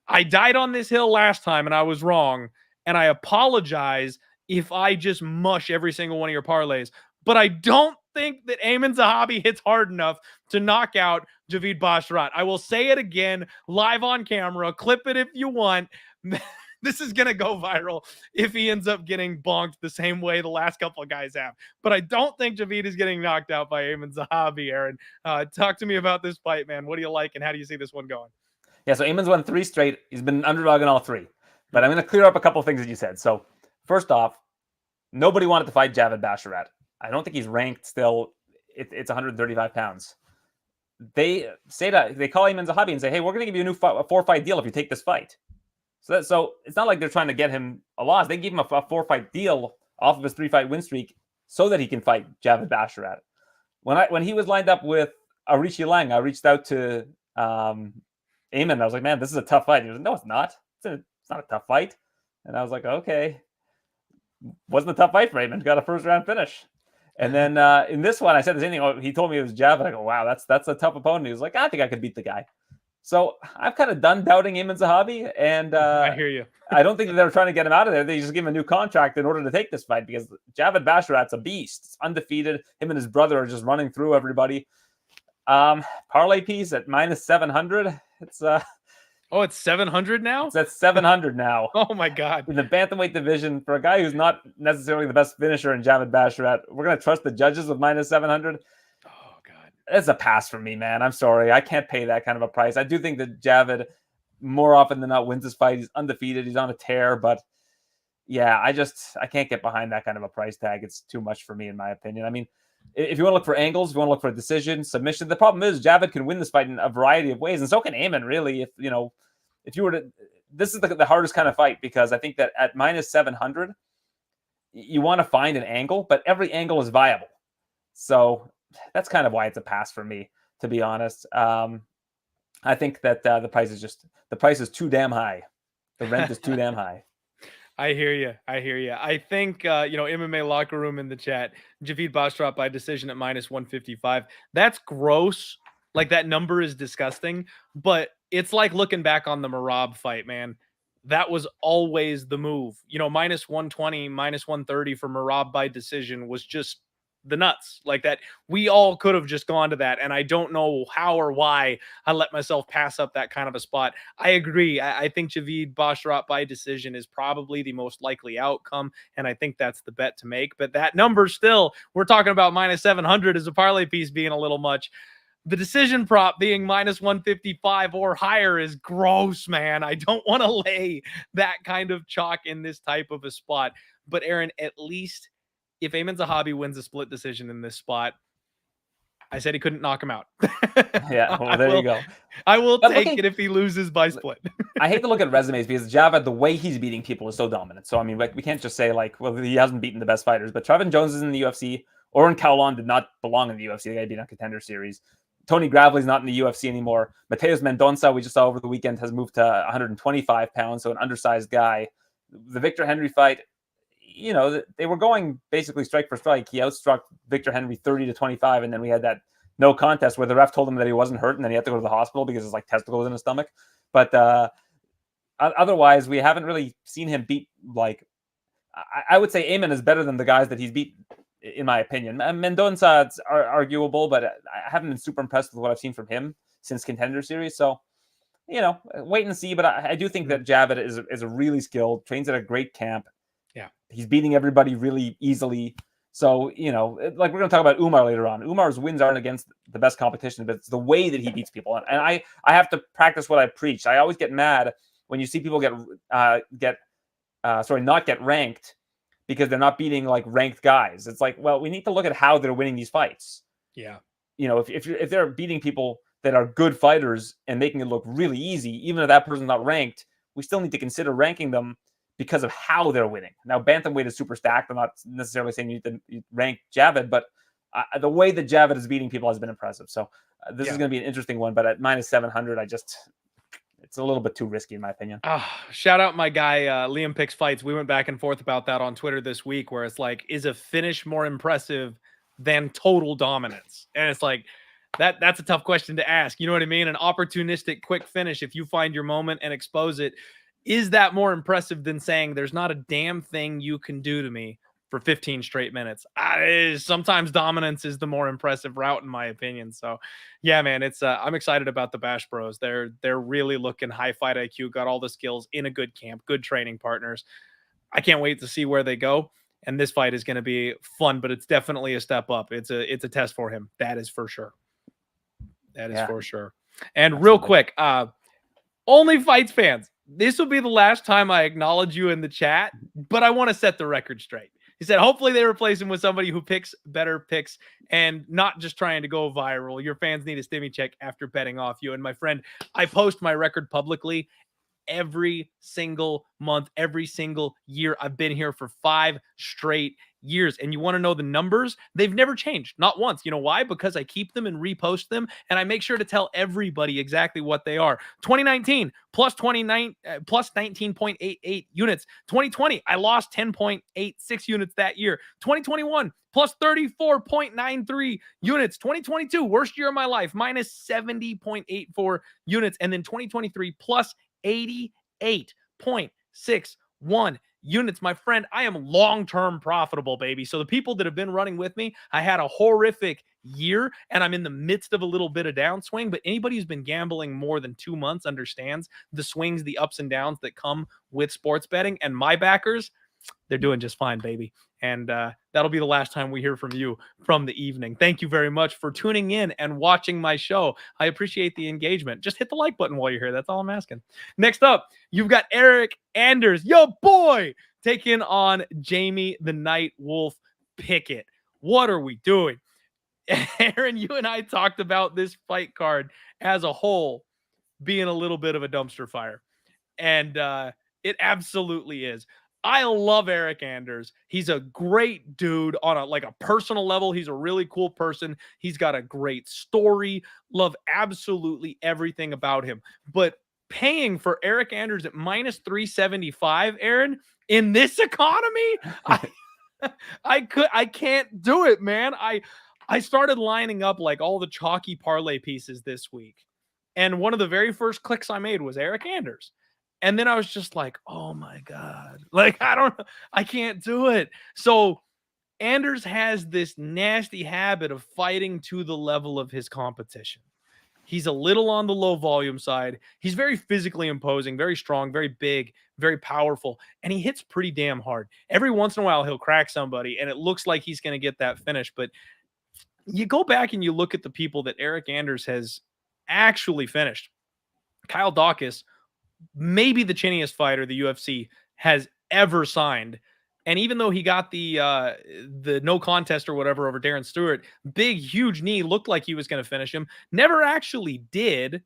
I died on this hill last time and I was wrong. And I apologize if I just mush every single one of your parlays. But I don't think that Aiemann Zahabi hits hard enough to knock out Javid Basharat. I will say it again, live on camera. Clip it if you want. This is going to go viral if he ends up getting bonked the same way the last couple of guys have. But I don't think Javid is getting knocked out by Aiemann Zahabi, Aaron. Talk to me about this fight, man. What do you like, and how do you see this one going? Yeah, so Aimann's won 3 straight. He's been underdog in all 3. But I'm going to clear up a couple of things that you said. So first off, nobody wanted to fight Javid Basharat. I don't think he's ranked still. It's 135 pounds. They say that they call Aiemann Zahabi and say, hey, we're going to give you a new 4-fight deal if you take this fight. So it's not like they're trying to get him a loss. They gave him a 4-fight deal off of his 3-fight win streak so that he can fight Javid Basharat. When he was lined up with Arishi Lang, I reached out to Aiemann. I was like, man, this is a tough fight. He was like, no, it's not. It's not a tough fight. And I was like, okay. Wasn't a tough fight for Aiemann. Got a first round finish. And then in this one, I said the same thing. He told me it was Javid. I go, wow, that's a tough opponent. He was like, I think I could beat the guy. So I'm kind of done doubting Aiemann Zahabi. And I hear you. I don't think that they were trying to get him out of there. They just gave him a new contract in order to take this fight because Javid Basharat's a beast. It's undefeated. Him and his brother are just running through everybody. Parlay piece at -700. It's it's 700 now? It's at 700 now. Oh my God. In the bantamweight division, for a guy who's not necessarily the best finisher in Javid Basharat, we're going to trust the judges with -700. Oh God. It's a pass for me, man. I'm sorry. I can't pay that kind of a price. I do think that Javid more often than not wins this fight. He's undefeated. He's on a tear, but yeah, I can't get behind that kind of a price tag. It's too much for me, in my opinion. I mean, if you want to look for angles, if you want to look for a decision, submission, the problem is Javid can win this fight in a variety of ways, and so can Aiemann, really. If you were to, this is the hardest kind of fight because I think that at -700, you want to find an angle, but every angle is viable. So that's kind of why it's a pass for me, to be honest. I think that the price is too damn high. The rent is too damn high. I hear you. I think, MMA locker room in the chat, Javid Basharat by decision at -155. That's gross. Like, that number is disgusting, but it's like looking back on the Merab fight, man. That was always the move. -120, -130 for Merab by decision was just the nuts. Like that, we all could have just gone to that, and I don't know how or why I let myself pass up that kind of a spot. I agree. I think Javid Basharat by decision is probably the most likely outcome, and I think that's the bet to make. But that number still, we're talking about -700 as a parlay piece being a little much. The decision prop being -155 or higher is gross, man. I don't want to lay that kind of chalk in this type of a spot. But Aaron, at least if Aiemann Zahabi wins a split decision in this spot, I said he couldn't knock him out. Yeah, well, there you go. I will take it if he loses by split. I hate to look at resumes because Javid, the way he's beating people is so dominant. So, I mean, we can't just say, like, well, he hasn't beaten the best fighters. But Trevin Jones is in the UFC. Oren Kaolon did not belong in the UFC. The guy beat on Contender Series. Tony Gravely's not in the UFC anymore. Mateus Mendonça, we just saw over the weekend, has moved to 125 pounds, so an undersized guy. The Victor Henry fight, they were going basically strike for strike. He outstruck Victor Henry 30-25, and then we had that no contest where the ref told him that he wasn't hurt, and then he had to go to the hospital because his testicle was in his stomach. But otherwise, we haven't really seen him beat. I would say Aiemann is better than the guys that he's beat, in my opinion. Mendonça, it's arguable, but I haven't been super impressed with what I've seen from him since Contender Series. So, wait and see. But I do think that Javid is a really skilled, trains at a great camp. Yeah, he's beating everybody really easily. So, we're going to talk about Umar later on. Umar's wins aren't against the best competition, but it's the way that he beats people. And I have to practice what I preach. I always get mad when you see people not get ranked because they're not beating ranked guys. It's like, well, we need to look at how they're winning these fights. Yeah. If they're beating people that are good fighters and making it look really easy, even if that person's not ranked, we still need to consider ranking them because of how they're winning. Now, bantamweight is super stacked. I'm not necessarily saying you need to rank Javid, but the way that Javid is beating people has been impressive. So this is going to be an interesting one, but at -700, it's a little bit too risky in my opinion. Shout out my guy, Liam Picks Fights. We went back and forth about that on Twitter this week, where it's like, is a finish more impressive than total dominance? And it's like, that's a tough question to ask. You know what I mean? An opportunistic quick finish, if you find your moment and expose it, is that more impressive than saying there's not a damn thing you can do to me for 15 straight minutes? Sometimes dominance is the more impressive route, in my opinion. So, yeah, man, it's I'm excited about the Bash Bros. They're really looking high fight IQ, got all the skills, in a good camp, good training partners. I can't wait to see where they go. And this fight is going to be fun, but it's definitely a step up. It's a test for him. That is for sure. That is for sure. And real quick, Only Fights fans, this will be the last time I acknowledge you in the chat, but I want to set the record straight. He said, hopefully they replace him with somebody who picks better picks and not just trying to go viral. Your fans need a stimmy check after betting off you. And my friend, I post my record publicly. every single month, every single year. I've been here for 5 straight years. And you want to know the numbers? They've never changed. Not once. You know why? Because I keep them and repost them, and I make sure to tell everybody exactly what they are. 2019 plus 19.88 units. 2020, I lost 10.86 units that year. 2021 plus 34.93 units. 2022, worst year of my life, minus 70.84 units. And then 2023 plus 88.61 units. My friend, I am long-term profitable, baby. So the people that have been running with me, I had a horrific year and I'm in the midst of a little bit of downswing, but anybody who's been gambling more than 2 months understands the swings, the ups and downs that come with sports betting. And my backers, they're doing just fine, baby. And that'll be the last time we hear from you from the evening. Thank you very much for tuning in and watching my show. I appreciate the engagement. Just hit the like button while you're here. That's all I'm asking. Next up, you've got Eryk Anders, yo boy, taking on Jamie the Night Wolf Pickett. What are we doing? Aaron, you and I talked about this fight card as a whole being a little bit of a dumpster fire. And it absolutely is. I love Eryk Anders. He's a great dude on a personal level. He's a really cool person. He's got a great story. Love absolutely everything about him. But paying for Eryk Anders at minus 375, Aaron, in this economy, I can't do it, man. I started lining up like all the chalky parlay pieces this week. And one of the very first clicks I made was Eryk Anders. And then I was just like, oh my God, like, I can't do it. So Anders has this nasty habit of fighting to the level of his competition. He's a little on the low volume side. He's very physically imposing, very strong, very big, very powerful, and he hits pretty damn hard. Every once in a while, he'll crack somebody, and it looks like he's going to get that finish. But you go back and you look at the people that Eryk Anders has actually finished. Kyle Dawkins, maybe the chinniest fighter the UFC has ever signed. And even though he got the no contest or whatever over Darren Stewart, big, huge knee, looked like he was going to finish him, never actually did.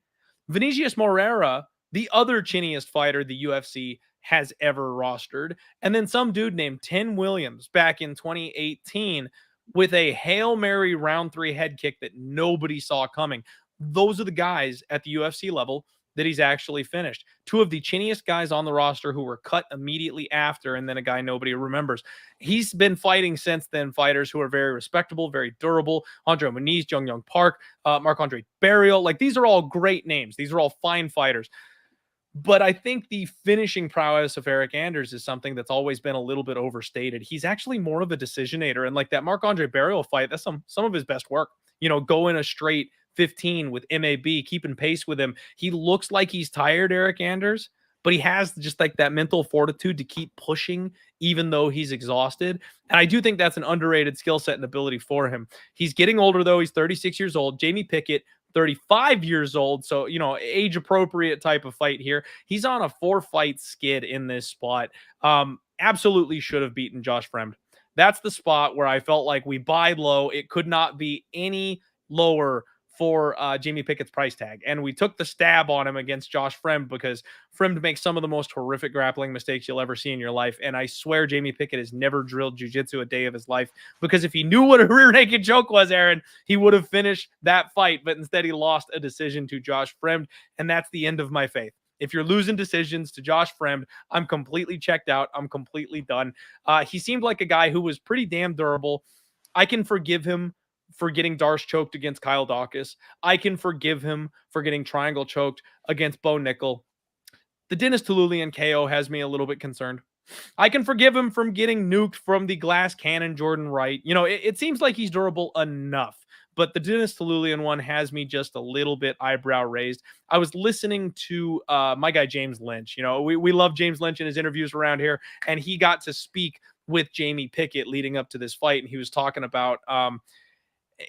Vinicius Moreira, the other chinniest fighter the UFC has ever rostered. And then some dude named Tim Williams back in 2018 with a Hail Mary round 3 head kick that nobody saw coming. Those are the guys at the UFC level that he's actually finished. 2 of the chinniest guys on the roster who were cut immediately after, and then a guy nobody remembers. He's been fighting since then fighters who are very respectable, very durable. Andre Muniz, Jung Young Park, Marc-Andre Barrios. Like, these are all great names. These are all fine fighters. But I think the finishing prowess of Eryk Anders is something that's always been a little bit overstated. He's actually more of a decisionator. And like that Marc-Andre Barrios fight, that's some of his best work. You know, going a straight 15 with MAB, keeping pace with him. He looks like he's tired, Eryk Anders, but he has just like that mental fortitude to keep pushing even though he's exhausted. And I do think that's an underrated skill set and ability for him. He's getting older though. He's 36 years old. Jamie Pickett, 35 years old. So, you know, age appropriate type of fight here. He's on a 4-fight skid in this spot. Absolutely should have beaten Josh Fremd. That's the spot where I felt like we buy low. It could not be any lower for Jamie Pickett's price tag. And we took the stab on him against Josh Fremd because Fremd makes some of the most horrific grappling mistakes you'll ever see in your life. And I swear Jamie Pickett has never drilled jiu-jitsu a day of his life, because if he knew what a rear naked choke was, Aaron, he would have finished that fight. But instead he lost a decision to Josh Fremd. And that's the end of my faith. If you're losing decisions to Josh Fremd, I'm completely checked out. I'm completely done. He seemed like a guy who was pretty damn durable. I can forgive him for getting Darce choked against Kyle Dawkins. I can forgive him for getting triangle choked against Bo Nickel. The Dennis Tuliulian KO has me a little bit concerned. I can forgive him from getting nuked from the glass cannon Jordan Wright. You know, it seems like he's durable enough, but the Dennis Tuliulian one has me just a little bit eyebrow raised. I was listening to my guy James Lynch. You know, we love James Lynch in his interviews around here, and he got to speak with Jamie Pickett leading up to this fight, and he was talking about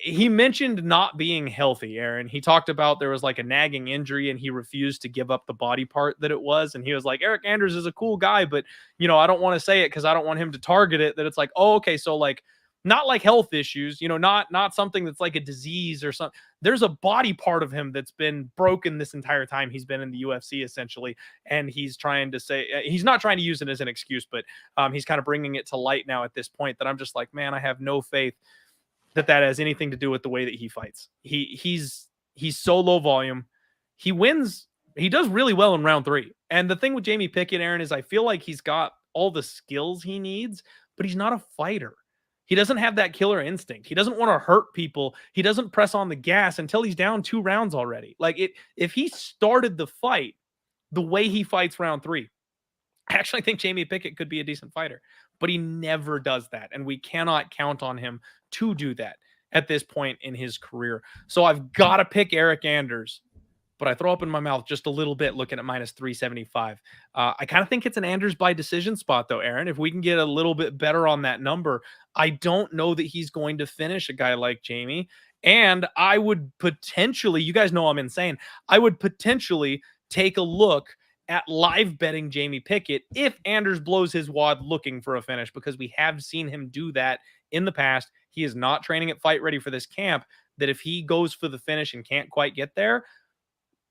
he mentioned not being healthy, Aaron. He talked about there was like a nagging injury and he refused to give up the body part that it was. And he was like, Eryk Anders is a cool guy, but, you know, I don't want to say it because I don't want him to target it. That it's like, oh, okay, so like not like health issues, not something that's like a disease or something. There's a body part of him that's been broken this entire time he's been in the UFC, essentially. And he's trying to say, he's not trying to use it as an excuse, but he's kind of bringing it to light now at this point that I'm just like, man, I have no faith that has anything to do with the way that he fights. He's so low volume. He wins. He does really well in round 3. And the thing with Jamie Pickett, Aaron, is I feel like he's got all the skills he needs, but he's not a fighter. He doesn't have that killer instinct. He doesn't want to hurt people. He doesn't press on the gas until he's down 2 rounds already. Like if he started the fight the way he fights round 3, I actually think Jamie Pickett could be a decent fighter, but he never does that. And we cannot count on him to do that at this point in his career. So I've got to pick Eryk Anders, but I throw up in my mouth just a little bit looking at minus 375. I kind of think it's an Anders by decision spot, though, Aaron. If we can get a little bit better on that number, I don't know that he's going to finish a guy like Jamie. And I would potentially, you guys know I'm insane, I would potentially take a look at live betting Jamie Pickett if Anders blows his wad looking for a finish, because we have seen him do that in the past. He is not training at Fight Ready for this camp, that if he goes for the finish and can't quite get there,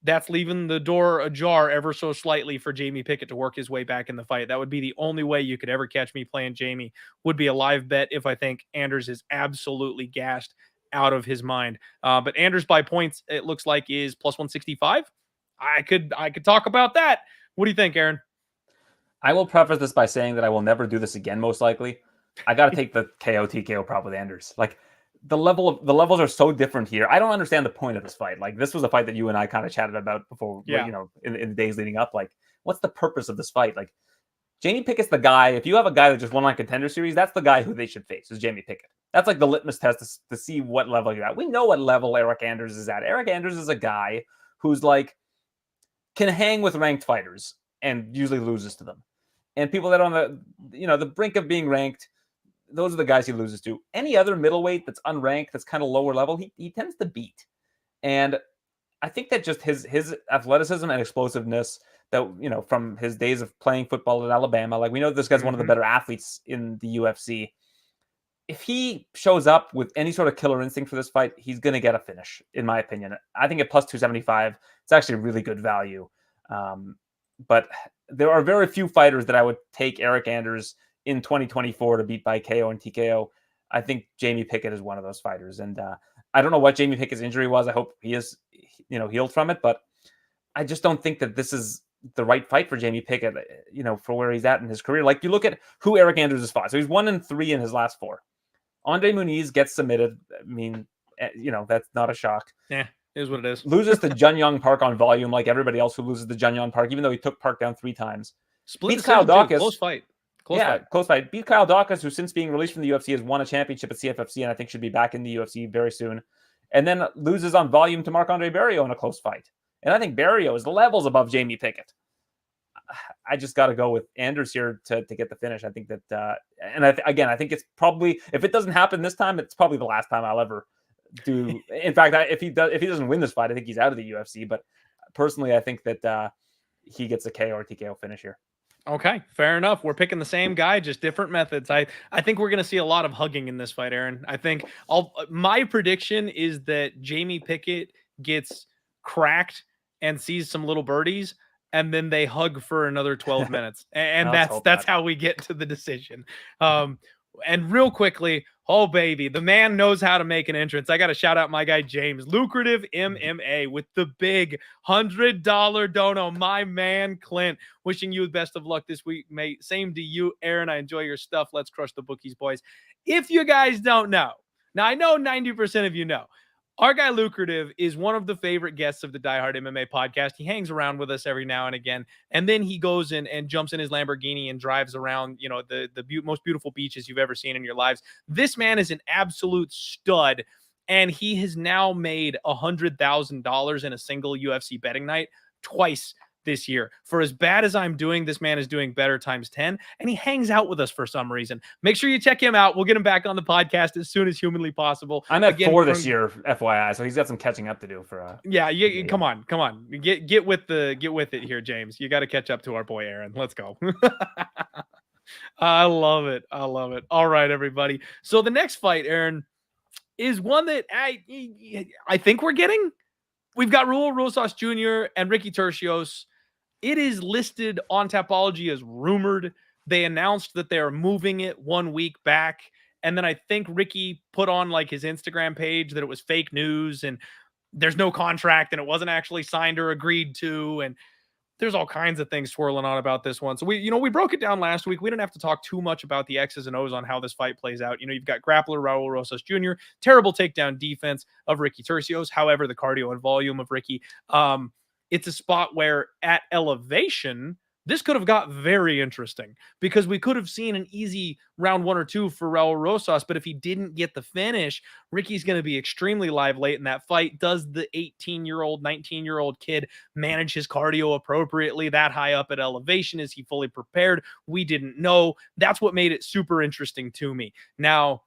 that's leaving the door ajar ever so slightly for Jamie Pickett to work his way back in the fight. That would be the only way you could ever catch me playing Jamie, would be a live bet if I think Anders is absolutely gassed out of his mind. But Anders by points, it looks like, is plus 165. I could talk about that. What do you think, Aaron? I will preface this by saying that I will never do this again, most likely. I got to take the KO TKO prop with Anders. Like, the levels are so different here. I don't understand the point of this fight. Like, this was a fight that you and I kind of chatted about before, in the days leading up. Like, what's the purpose of this fight? Like, Jamie Pickett's the guy. If you have a guy that just won on Contender Series, that's the guy who they should face, is Jamie Pickett. That's like the litmus test to see what level you're at. We know what level Eryk Anders is at. Eryk Anders is a guy who's like, can hang with ranked fighters and usually loses to them. And people that are on the brink of being ranked, those are the guys he loses to. Any other middleweight that's unranked, that's kind of lower level, he tends to beat. And I think that just his athleticism and explosiveness, that, from his days of playing football at Alabama, like, we know this guy's one of the better athletes in the UFC. If he shows up with any sort of killer instinct for this fight, he's going to get a finish, in my opinion. I think at plus 275, it's actually really good value. But there are very few fighters that I would take Eryk Anders in 2024 to beat by KO and TKO. I think Jamie Pickett is one of those fighters. And I don't know what Jamie Pickett's injury was. I hope he is, healed from it. But I just don't think that this is the right fight for Jamie Pickett, for where he's at in his career. Like, you look at who Eryk Anders has fought. So he's 1-3 in his last 4. Andre Muniz gets submitted. I mean, that's not a shock. Yeah, it is what it is. Loses to Jun Young Park on volume, like everybody else who loses to Jun Young Park, even though he took Park down 3 times. Beats Kyle Dawkins. Close fight. Close fight. Beat Kyle Dawkins, who since being released from the UFC has won a championship at CFFC, and I think should be back in the UFC very soon. And then loses on volume to Marc-Andre Barriault in a close fight. And I think Barriault is levels above Jamie Pickett. I just got to go with Anders here to get the finish. I think that, I think it's probably, if it doesn't happen this time, it's probably the last time I'll ever do. In fact, if he doesn't win this fight, I think he's out of the UFC. But personally, I think that he gets a KO or TKO finish here. Okay, fair enough. We're picking the same guy, just different methods. I think we're going to see a lot of hugging in this fight, Aaron. I think my prediction is that Jamie Pickett gets cracked and sees some little birdies, and then they hug for another 12 minutes. And that's how we get to the decision. And real quickly, oh, baby, the man knows how to make an entrance. I got to shout out my guy, James. Lucrative MMA with the big $100 dono. My man, Clint. Wishing you the best of luck this week, mate. Same to you, Aaron. I enjoy your stuff. Let's crush the bookies, boys. If you guys don't know, now I know 90% of you know, our guy Lucrative is one of the favorite guests of the Die Hard MMA podcast. He hangs around with us every now and again, and then he goes in and jumps in his Lamborghini and drives around, the most beautiful beaches you've ever seen in your lives. This man is an absolute stud, and he has now made $100,000 in a single UFC betting night twice this year. For as bad as I'm doing, this man is doing better times 10, and he hangs out with us for some reason. Make sure you check him out. We'll get him back on the podcast as soon as humanly possible. I'm at 4 this year, FYI, so he's got some catching up to do for come on. Get with it here, James. You got to catch up to our boy Aaron. Let's go. I love it. I love it. All right, everybody. So the next fight, Aaron, is one that I think we're getting. We've got Raul Rosas Jr. and Ricky Turcios. It is listed on Tapology as rumored. They announced that they are moving it 1 week back. And then I think Ricky put on like his Instagram page that it was fake news and there's no contract and it wasn't actually signed or agreed to. And there's all kinds of things swirling on about this one. So we broke it down last week. We didn't have to talk too much about the X's and O's on how this fight plays out. You've got grappler Raul Rosas Jr., terrible takedown defense of Ricky Turcios. However, the cardio and volume of Ricky, it's a spot where at elevation, this could have got very interesting because we could have seen an easy round 1 or 2 for Raul Rosas. But if he didn't get the finish, Ricky's going to be extremely live late in that fight. Does the 18-year-old, 19-year-old kid manage his cardio appropriately that high up at elevation? Is he fully prepared? We didn't know. That's what made it super interesting to me. Now,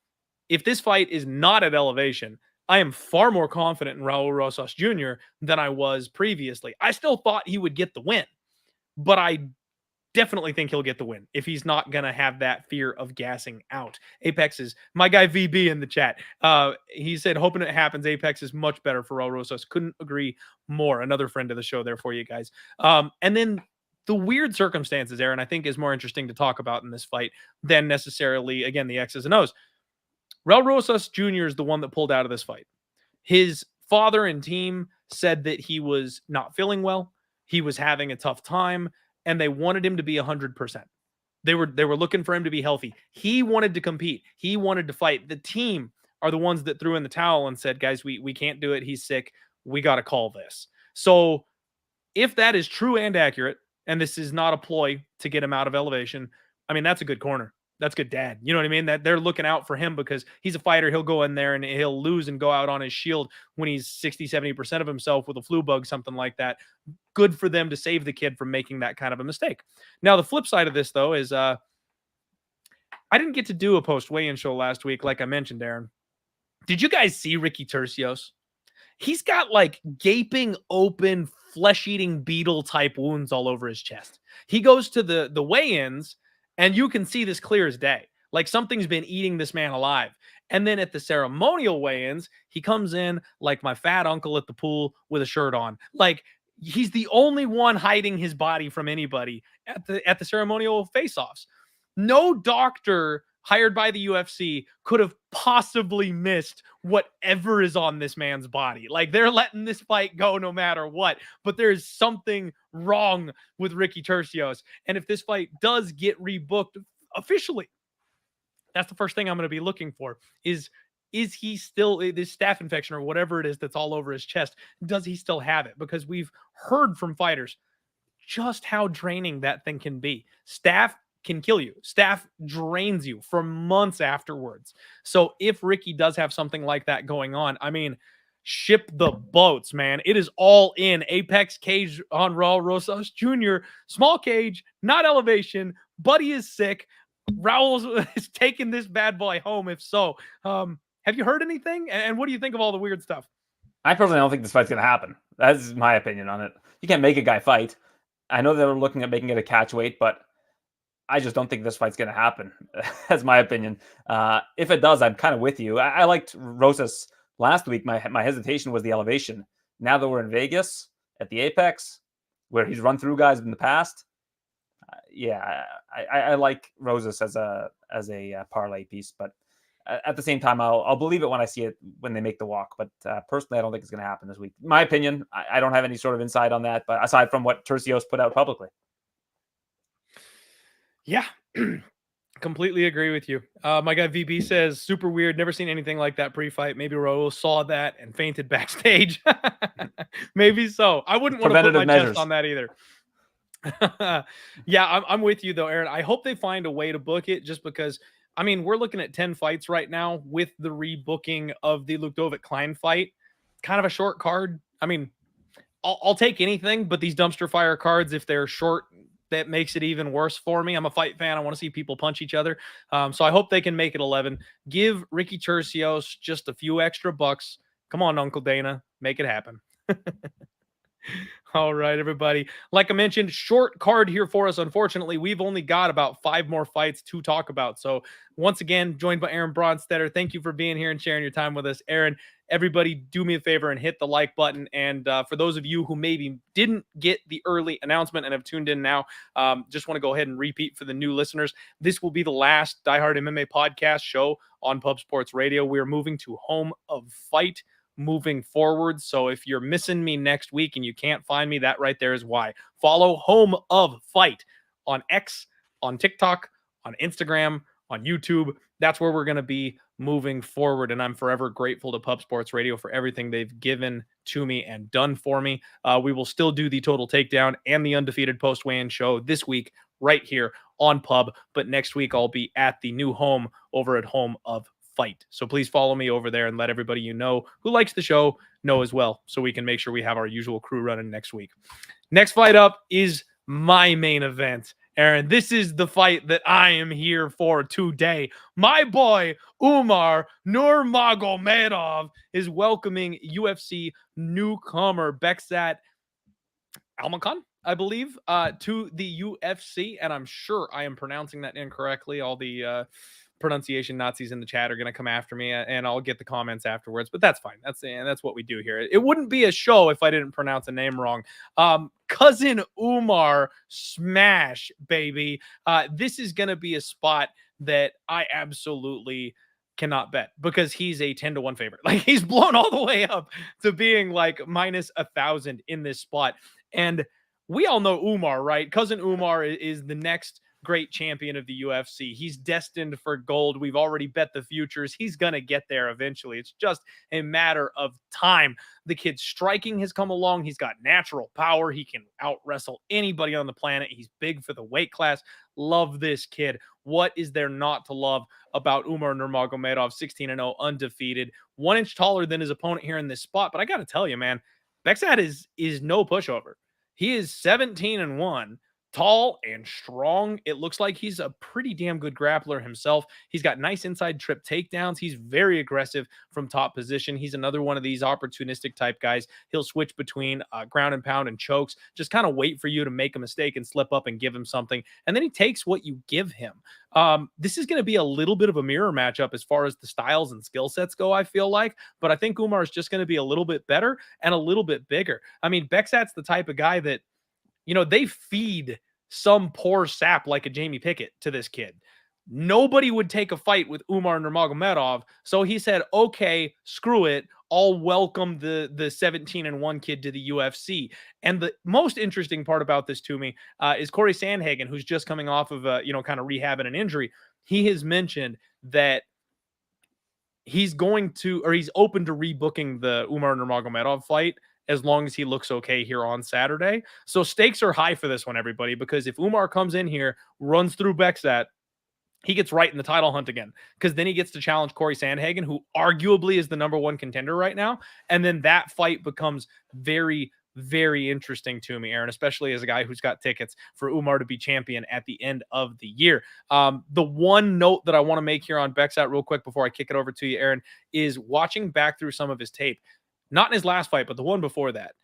if this fight is not at elevation, I am far more confident in Raul Rosas Jr. than I was previously. I still thought he would get the win, but I definitely think he'll get the win if he's not going to have that fear of gassing out. Apex is my guy VB in the chat. He said, hoping it happens. Apex is much better for Raul Rosas. Couldn't agree more. Another friend of the show there for you guys. And then the weird circumstances, Aaron, I think is more interesting to talk about in this fight than necessarily, again, the X's and O's. Raul Rosas Jr. is the one that pulled out of this fight. His father and team said that he was not feeling well. He was having a tough time, and they wanted him to be 100%. They were looking for him to be healthy. He wanted to compete. He wanted to fight. The team are the ones that threw in the towel and said, guys, we can't do it. He's sick. We got to call this. So if that is true and accurate, and this is not a ploy to get him out of elevation, I mean, that's a good corner. That's good dad. You know what I mean? That they're looking out for him because he's a fighter. He'll go in there and he'll lose and go out on his shield when he's 60, 70% of himself with a flu bug, something like that. Good for them to save the kid from making that kind of a mistake. Now, the flip side of this, though, is I didn't get to do a post-weigh-in show last week, like I mentioned, Aaron. Did you guys see Ricky Turcios? He's got like gaping open, flesh-eating beetle type wounds all over his chest. He goes to the weigh-ins, and you can see this clear as day. Like something's been eating this man alive. And then at the ceremonial weigh-ins, he comes in like my fat uncle at the pool with a shirt on. Like he's the only one hiding his body from anybody at the ceremonial face-offs. No doctor hired by the UFC could have possibly missed whatever is on this man's body. Like they're letting this fight go no matter what, but there's something wrong with Ricky Turcios. And if this fight does get rebooked officially, that's the first thing I'm going to be looking for is he still this staph infection or whatever it is that's all over his chest? Does he still have it? Because we've heard from fighters just how draining that thing can be. Staph can kill you. Staph drains you for months afterwards. So if Ricky does have something like that going on, I mean, ship the boats, man. It is all in. Apex cage on Raul Rosas Jr. Small cage, not elevation. Buddy is sick. Raul is taking this bad boy home. If so, have you heard anything? And what do you think of all the weird stuff? I personally don't think this fight's going to happen. That's my opinion on it. You can't make a guy fight. I know they were looking at making it a catch weight, but I just don't think this fight's going to happen. That's my opinion. If it does, I'm kind of with you. I liked Rosas last week. My hesitation was the elevation. Now that we're in Vegas at the Apex, where he's run through guys in the past, I like Rosas as a parlay piece. But at the same time, I'll believe it when I see it when they make the walk. But personally, I don't think it's going to happen this week. My opinion. I don't have any sort of insight on that. But aside from what Turcios put out publicly. Yeah, completely agree with you. My guy VB says, super weird. Never seen anything like that pre-fight. Maybe Raul saw that and fainted backstage. Maybe so. I wouldn't want to put my chest on that either. Yeah, I'm with you though, Aaron. I hope they find a way to book it just because, I mean, we're looking at 10 fights right now with the rebooking of the Lukdovic-Klein fight. Kind of a short card. I mean, I'll take anything, but these dumpster fire cards, if they're short, that makes it even worse for me. I'm a fight fan. I want to see people punch each other. So I hope they can make it 11. Give Ricky Turcios just a few extra bucks. Come on, Uncle Dana. Make it happen. All right, everybody. Like I mentioned, short card here for us. Unfortunately, we've only got about 5 more fights to talk about. So, once again, joined by Aaron Bronstetter. Thank you for being here and sharing your time with us. Aaron, everybody, do me a favor and hit the like button. And for those of you who maybe didn't get the early announcement and have tuned in now, just want to go ahead and repeat for the new listeners. This will be the last Die Hard MMA podcast show on Pub Sports Radio. We're moving to Home of Fight moving forward. So if you're missing me next week and you can't find me, that right there is why. Follow Home of Fight on X, on TikTok, on Instagram, on YouTube. That's where we're going to be moving forward. And I'm forever grateful to Pub Sports Radio for everything they've given to me and done for me. We will still do the Total Takedown and the Undefeated Post Weigh-In show this week right here on Pub. But next week I'll be at the new home over at Home of Fight. So please follow me over there and let everybody you know who likes the show know as well, so we can make sure we have our usual crew running next week. Next fight up is my main event. Aaron, this is the fight that I am here for today. My boy Umar Nurmagomedov is welcoming UFC newcomer Bekzat Almakhan, I believe, to the UFC, and I'm sure I am pronouncing that incorrectly. All the pronunciation Nazis in the chat are going to come after me, and I'll get the comments afterwards, but that's fine. That's what we do here. It wouldn't be a show if I didn't pronounce a name wrong. Cousin Umar smash, baby. This is going to be a spot that I absolutely cannot bet because he's a 10-1 favorite. Like, he's blown all the way up to being like minus 1,000 in this spot. And we all know Umar, right? Cousin Umar is the next great champion of the UFC. He's destined for gold. We've already bet the futures. He's going to get there eventually. It's just a matter of time. The kid's striking has come along. He's got natural power. He can out wrestle anybody on the planet. He's big for the weight class. Love this kid. What is there not to love about Umar Nurmagomedov, 16-0, undefeated, 1 inch taller than his opponent here in this spot? But I got to tell you, man, Bekzat is no pushover. He is 17-1. Tall and strong. It looks like he's a pretty damn good grappler himself. He's got nice inside trip takedowns. He's very aggressive from top position. He's another one of these opportunistic type guys. He'll switch between ground and pound and chokes. Just kind of wait for you to make a mistake and slip up and give him something. And then he takes what you give him. This is going to be a little bit of a mirror matchup as far as the styles and skill sets go, I feel like. But I think Umar is just going to be a little bit better and a little bit bigger. I mean, Bekzat's the type of guy that, you know, they feed some poor sap like a Jamie Pickett to this kid. Nobody would take a fight with Umar Nurmagomedov. So he said, okay, screw it. I'll welcome the 17-1 kid to the UFC. And the most interesting part about this to me is Corey Sandhagen, who's just coming off of kind of rehabbing an injury. He has mentioned that he's open to rebooking the Umar Nurmagomedov fight as long as he looks okay here on Saturday. So stakes are high for this one, everybody, because if Umar comes in here, runs through Bekzat, he gets right in the title hunt again, because then he gets to challenge Corey Sandhagen, who arguably is the #1 contender right now. And then that fight becomes very, very interesting to me, Aaron, especially as a guy who's got tickets for Umar to be champion at the end of the year. The one note that I want to make here on Bekzat real quick before I kick it over to you, Aaron, is watching back through some of his tape. Not in his last fight, but the one before that.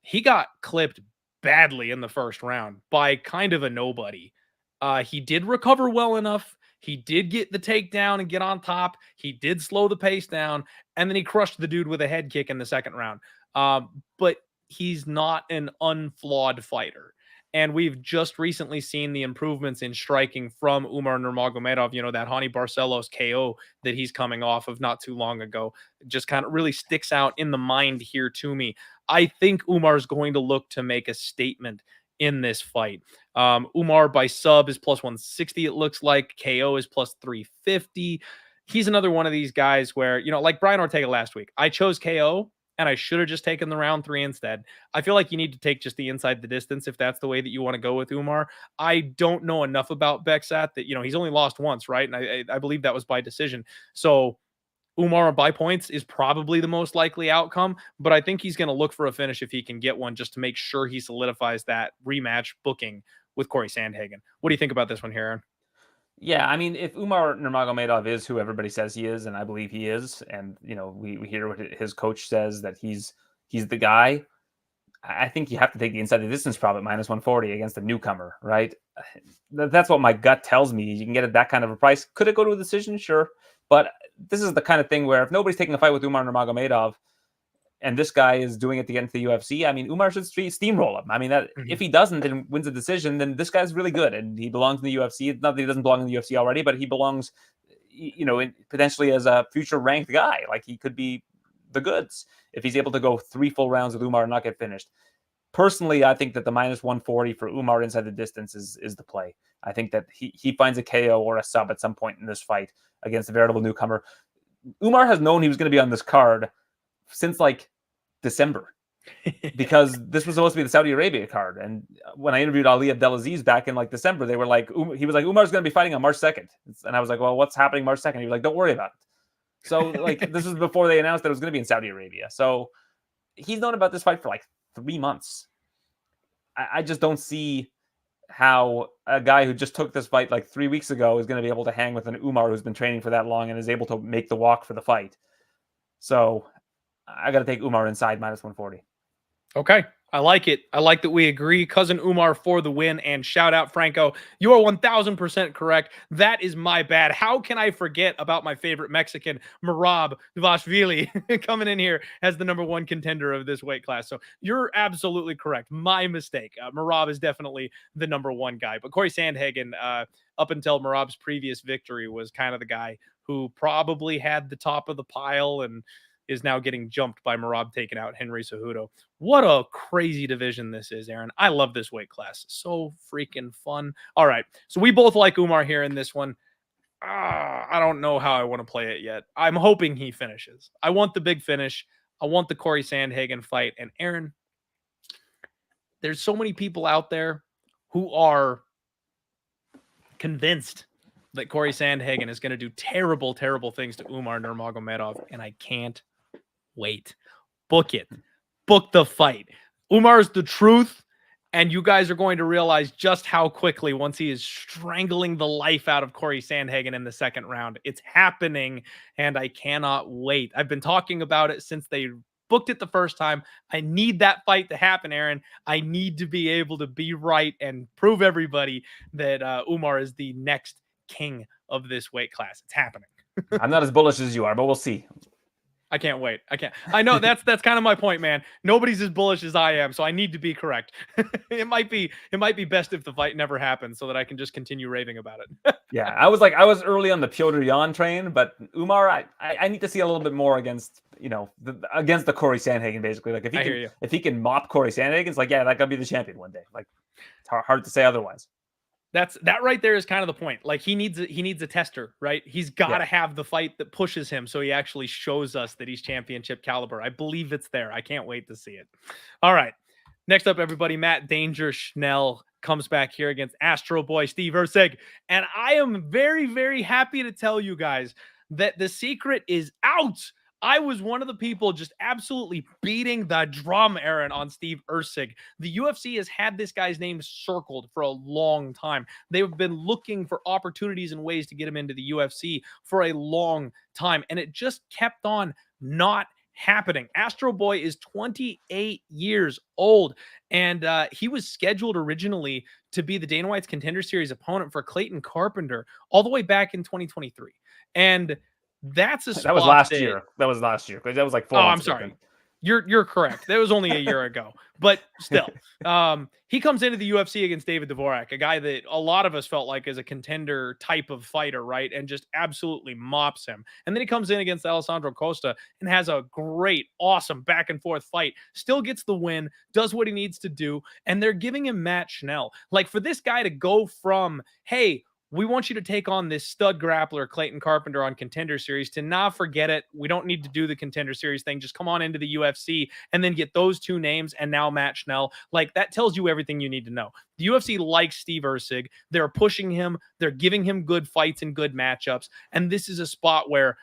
He got clipped badly in the first round by kind of a nobody. He did recover well enough. He did get the takedown and get on top. He did slow the pace down, and then he crushed the dude with a head kick in the second round. But he's not an unflawed fighter. And we've just recently seen the improvements in striking from Umar Nurmagomedov. You know, that Hani Barcelos KO that he's coming off of not too long ago just kind of really sticks out in the mind here to me. I think Umar's going to look to make a statement in this fight. Umar by sub is plus 160, it looks like. KO is plus 350. He's another one of these guys where, you know, like Brian Ortega last week, I chose KO and I should have just taken the round 3 instead. I feel like you need to take just the inside the distance if that's the way that you want to go with Umar. I don't know enough about Bekzat that, you know, he's only lost once, right? And I believe that was by decision. So Umar by points is probably the most likely outcome, but I think he's going to look for a finish if he can get one, just to make sure he solidifies that rematch booking with Corey Sandhagen. What do you think about this one here, Aaron? Yeah, I mean, if Umar Nurmagomedov is who everybody says he is, and I believe he is, and you know, we hear what his coach says that he's the guy. I think you have to take the inside the distance prop at minus 140 against a newcomer, right? That's what my gut tells me. You can get at that kind of a price. Could it go to a decision? Sure. But this is the kind of thing where if nobody's taking a fight with Umar Nurmagomedov, and this guy is doing it to get into the UFC, I mean, Umar should steamroll him. I mean, that if he doesn't and wins a decision, then this guy's really good and he belongs in the UFC. It's not that he doesn't belong in the UFC already, but he belongs, potentially as a future ranked guy. Like, he could be the goods if he's able to go 3 full rounds with Umar and not get finished. Personally, I think that the minus 140 for Umar inside the distance is the play. I think that he finds a KO or a sub at some point in this fight against a veritable newcomer. Umar has known he was going to be on this card since like December, because this was supposed to be the Saudi Arabia card. And when I interviewed Ali Abdelaziz back in like December, they were like, he was like, Umar's going to be fighting on March 2nd. And I was like, well, what's happening March 2nd? He was like, don't worry about it. So like, this was before they announced that it was going to be in Saudi Arabia. So he's known about this fight for like 3 months. I just don't see how a guy who just took this fight like 3 weeks ago is going to be able to hang with an Umar who's been training for that long and is able to make the walk for the fight. So I got to take Umar inside minus 140. Okay. I like it. I like that we agree. Cousin Umar for the win. And shout out, Franco. You are 1000% correct. That is my bad. How can I forget about my favorite Mexican, Merab Dvalishvili, coming in here as the #1 contender of this weight class? So you're absolutely correct. My mistake. Merab is definitely the #1 guy. But Corey Sandhagen, up until Merab's previous victory, was kind of the guy who probably had the top of the pile and is now getting jumped by Merab taking out Henry Cejudo. What a crazy division this is, Aaron. I love this weight class. So freaking fun. All right. So we both like Umar here in this one. I don't know how I want to play it yet. I'm hoping he finishes. I want the big finish. I want the Corey Sandhagen fight. And Aaron, there's so many people out there who are convinced that Corey Sandhagen is going to do terrible, terrible things to Umar Nurmagomedov, and I can't wait. Book it. Book the fight. Umar is the truth, and you guys are going to realize just how quickly, once he is strangling the life out of Corey Sandhagen in the second round, it's happening, and I cannot wait. I've been talking about it since they booked it the first time. I need that fight to happen, Aaron. I need to be able to be right and prove everybody that Umar is the next king of this weight class. It's happening. I'm not as bullish as you are, but we'll see. I can't wait. I know that's kind of my point, man. Nobody's as bullish as I am, so I need to be correct. It might be best if the fight never happens, so that I can just continue raving about it. Yeah, I was early on the Piotr Jan train, but Umar, I need to see a little bit more against against the Corey Sandhagen, basically. Like if he can mop Corey Sandhagen, it's like, yeah, that could be the champion one day. Like, it's hard to say otherwise. That right there is kind of the point. Like, he needs a tester, right? He's got to have the fight that pushes him, so he actually shows us that he's championship caliber. I believe it's there. I can't wait to see it. All right. Next up, everybody, Matt Danger Schnell comes back here against Astro Boy Steve Erceg. And I am very, very happy to tell you guys that the secret is out. I was one of the people just absolutely beating the drum, Aaron, on Steve Erceg. The UFC has had this guy's name circled for a long time. They've been looking for opportunities and ways to get him into the UFC for a long time, and it just kept on not happening. Astro Boy is 28 years old, and he was scheduled originally to be the Dana White's Contender Series opponent for Clayton Carpenter all the way back in 2023. And that's a spot that was last year. That was last year. That was like 4 months ago. I'm sorry. You're correct. That was only a year ago. But still, he comes into the UFC against David Dvorak, a guy that a lot of us felt like is a contender type of fighter, right? And just absolutely mops him. And then he comes in against Alessandro Costa and has a great, awesome back and forth fight. Still gets the win, does what he needs to do. And they're giving him Matt Schnell. Like, for this guy to go from, hey, we want you to take on this stud grappler, Clayton Carpenter, on Contender Series, to not forget it. We don't need to do the Contender Series thing. Just come on into the UFC and then get those two names and now Matt Schnell. Like, that tells you everything you need to know. The UFC likes Steve Erceg. They're pushing him. They're giving him good fights and good matchups. And this is a spot where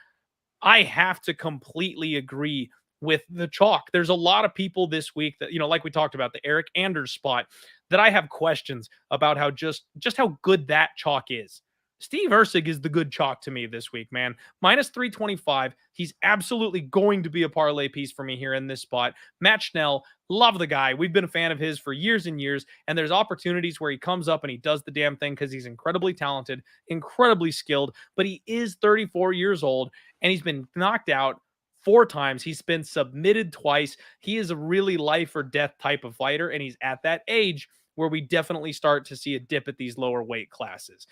I have to completely agree with the chalk. There's a lot of people this week that, like we talked about, the Eryk Anders spot, that I have questions about how just how good that chalk is. Steve Erceg is the good chalk to me this week, man. Minus 325. He's absolutely going to be a parlay piece for me here in this spot. Matt Schnell, love the guy. We've been a fan of his for years and years. And there's opportunities where he comes up and he does the damn thing because he's incredibly talented, incredibly skilled. But he is 34 years old and he's been knocked out 4 times. He's been submitted twice. He is a really life or death type of fighter. And he's at that age where we definitely start to see a dip at these lower weight classes.